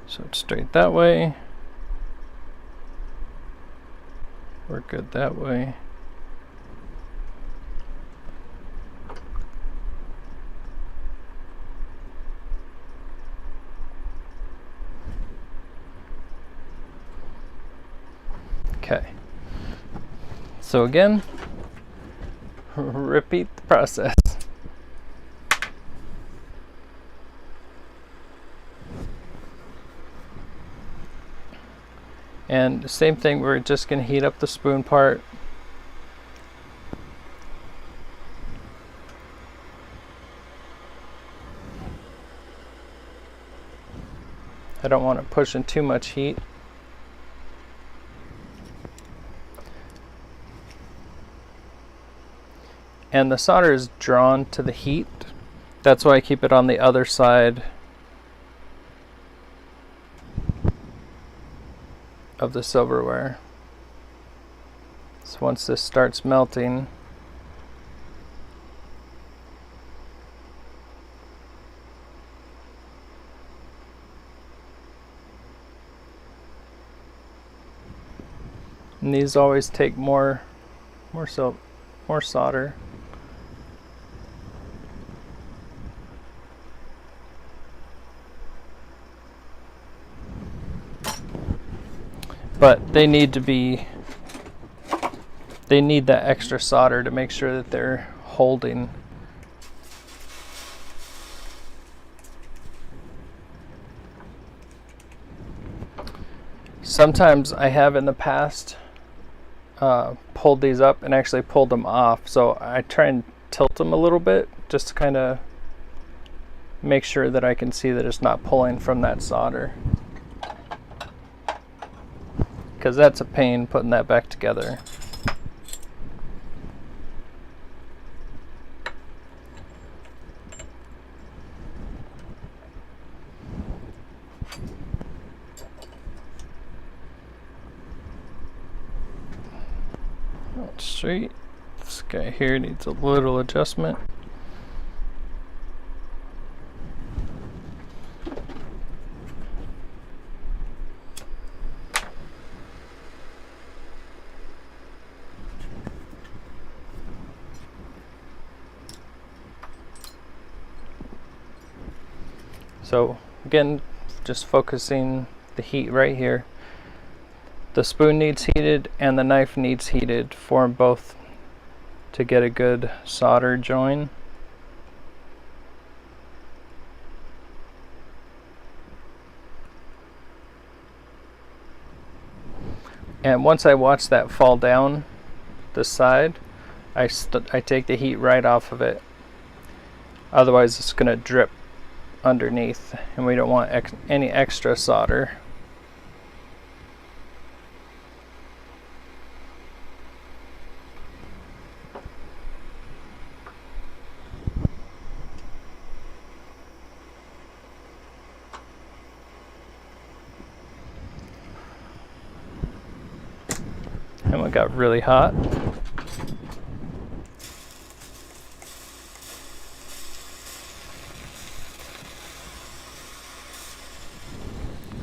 So it's straight that way. We're good that way. Okay, so again, repeat the process. And the same thing, we're just going to heat up the spoon part. I don't want to push in too much heat. And the solder is drawn to the heat. That's why I keep it on the other side of the silverware. So once this starts melting, and these always take more solder. But they need that extra solder to make sure that they're holding. Sometimes I have in the past pulled these up and actually pulled them off, so I try and tilt them a little bit just to kind of make sure that I can see that it's not pulling from that solder, because that's a pain putting that back together. Straight. This guy here needs a little adjustment. So again, just focusing the heat right here. The spoon needs heated and the knife needs heated for them both to get a good solder join. And once I watch that fall down the side, I take the heat right off of it. Otherwise it's going to drip underneath, and we don't want any extra solder. And it got really hot.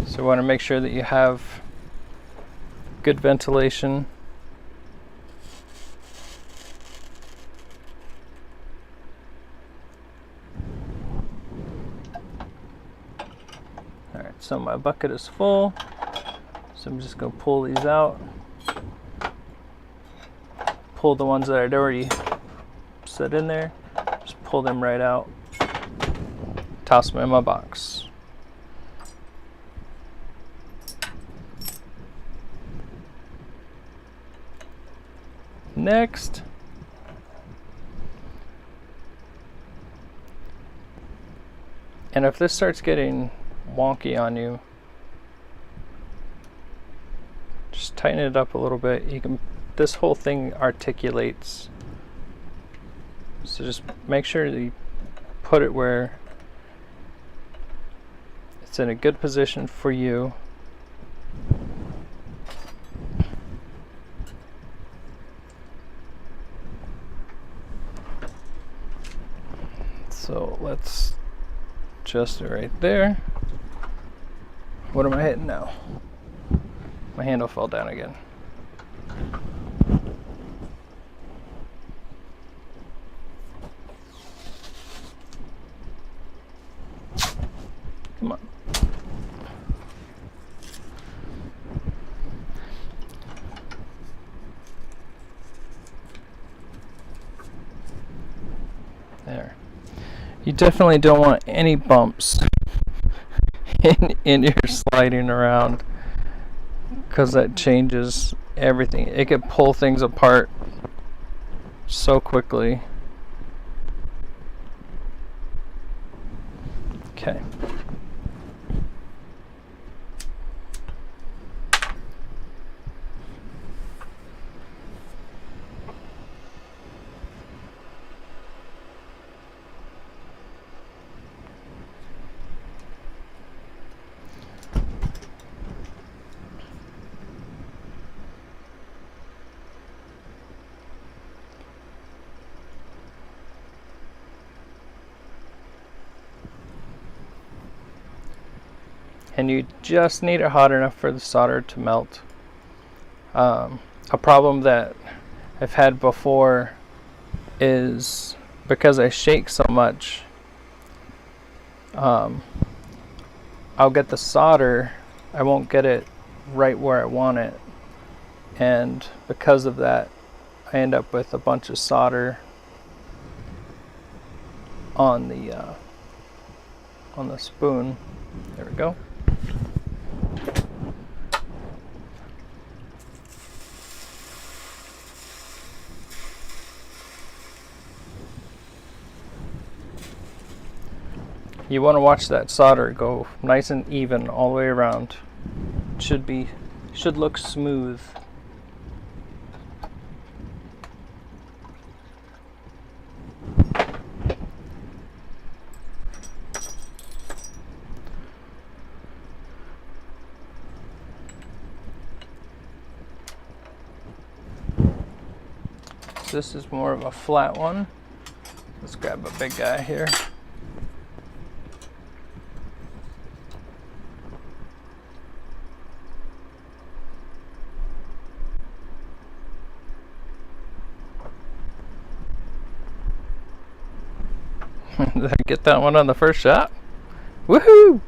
So you want to make sure that you have good ventilation. Alright, so my bucket is full. So I'm just going to pull these out. Pull the ones that I'd already set in there. Just pull them right out. Toss them in my box. Next, and if this starts getting wonky on you, just tighten it up a little bit. You can, this whole thing articulates, so just make sure that you put it where it's in a good position for you. So let's adjust it right there. What am I hitting now? My handle fell down again. Come on. There. You definitely don't want any bumps in your sliding around, because that changes everything. It can pull things apart so quickly. Okay. And you just need it hot enough for the solder to melt. A problem that I've had before is because I shake so much, I'll get the solder, I won't get it right where I want it, and because of that I end up with a bunch of solder on the spoon. There we go. You want to watch that solder go nice and even all the way around. Should look smooth. This is more of a flat one. Let's grab a big guy here. Did I get that one on the first shot? Woohoo!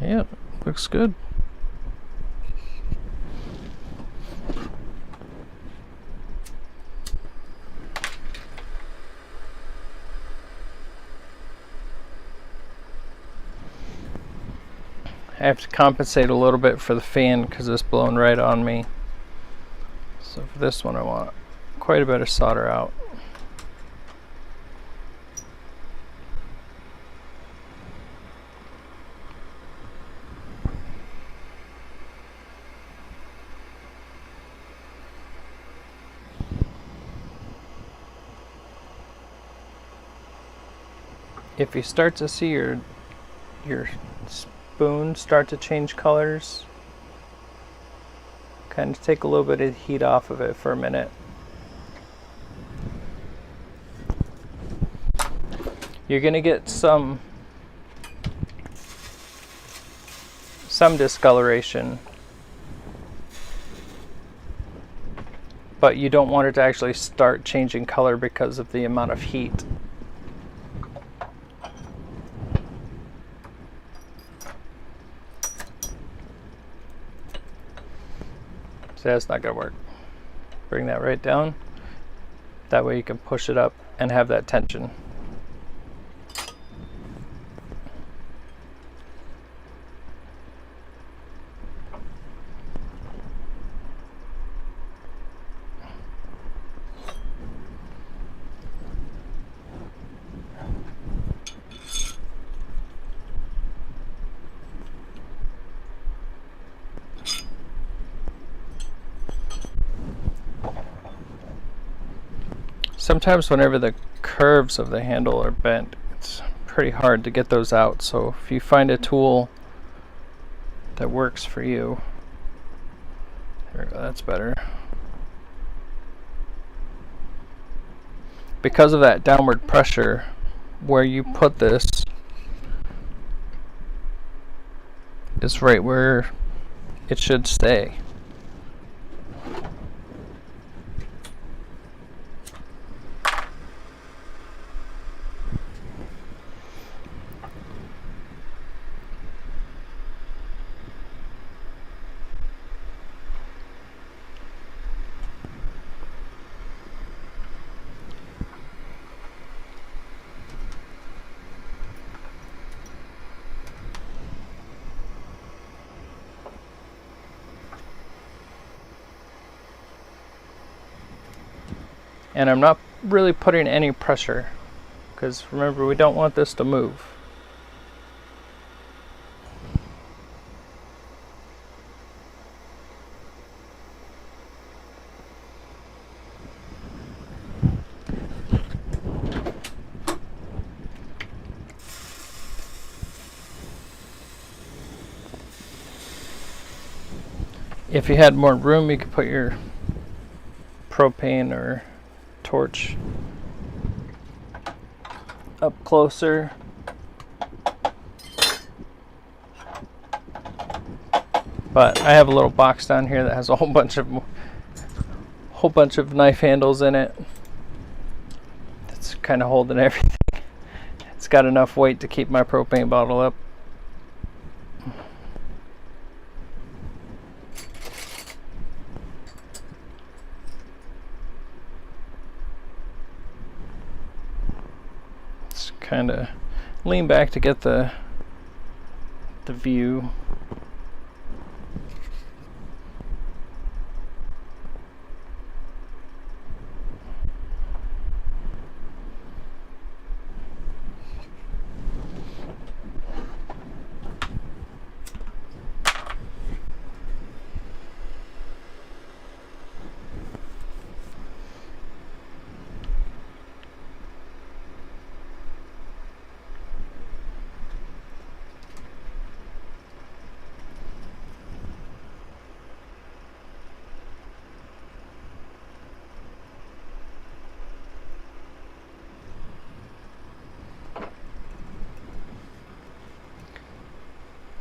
Yeah, looks good. I have to compensate a little bit for the fan because it's blowing right on me. So for this one I want quite a bit of solder out. If you start to see your spoon start to change colors, kind of take a little bit of heat off of it for a minute. You're going to get some discoloration, but you don't want it to actually start changing color because of the amount of heat. So that's not going to work. Bring that right down. That way you can push it up and have that tension. Sometimes whenever the curves of the handle are bent, it's pretty hard to get those out. So if you find a tool that works for you, there we go, that's better. Because of that downward pressure, where you put this is right where it should stay. And I'm not really putting any pressure, because remember, we don't want this to move. If you had more room, you could put your propane or torch up closer. But I have a little box down here that has a whole bunch of knife handles in it. It's kind of holding everything. It's got enough weight to keep my propane bottle up. Kind of lean back to get the view.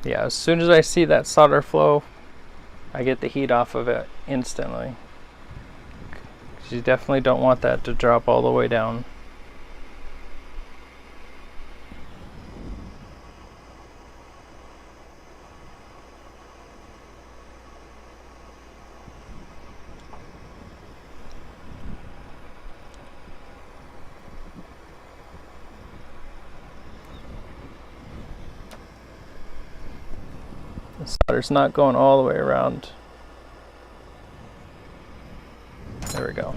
Yeah, as soon as I see that solder flow, I get the heat off of it instantly. You definitely don't want that to drop all the way down. The solder's not going all the way around. There we go.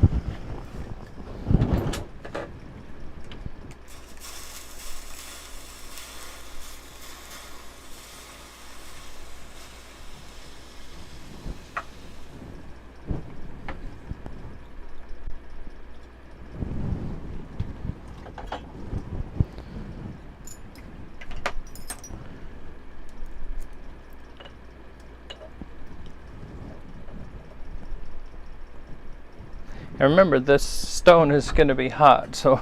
And remember, this stone is going to be hot, so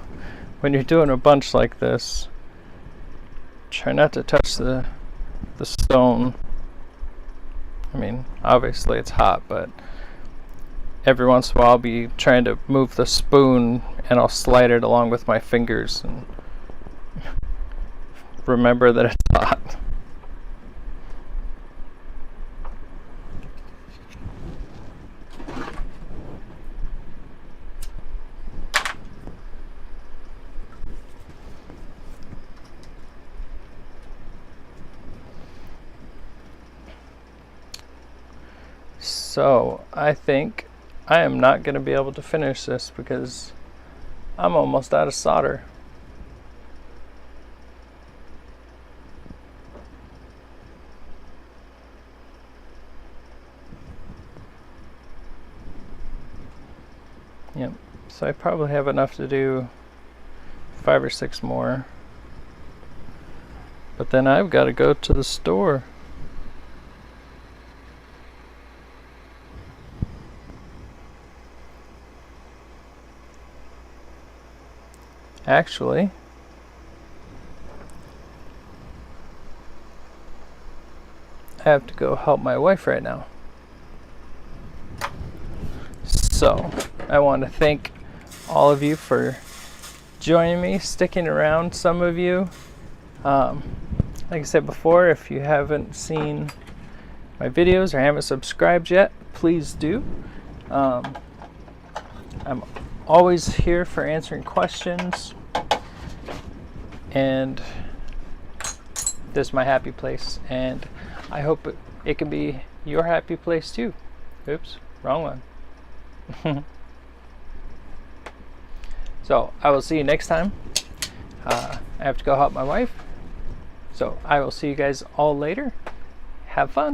when you're doing a bunch like this, try not to touch the stone. I mean, obviously it's hot, but every once in a while I'll be trying to move the spoon and I'll slide it along with my fingers and remember that it's hot. So I think I am not going to be able to finish this because I'm almost out of solder. Yep, so I probably have enough to do 5 or 6 more. But then I've got to go to the store. Actually, I have to go help my wife right now. So, I want to thank all of you for joining me, sticking around. Some of you, like I said before, if you haven't seen my videos or haven't subscribed yet, please do. I'm always here for answering questions, and this is my happy place, and I hope it can be your happy place too. Oops, wrong one. So I will see you next time. I have to go help my wife, so I will see you guys all later. Have fun.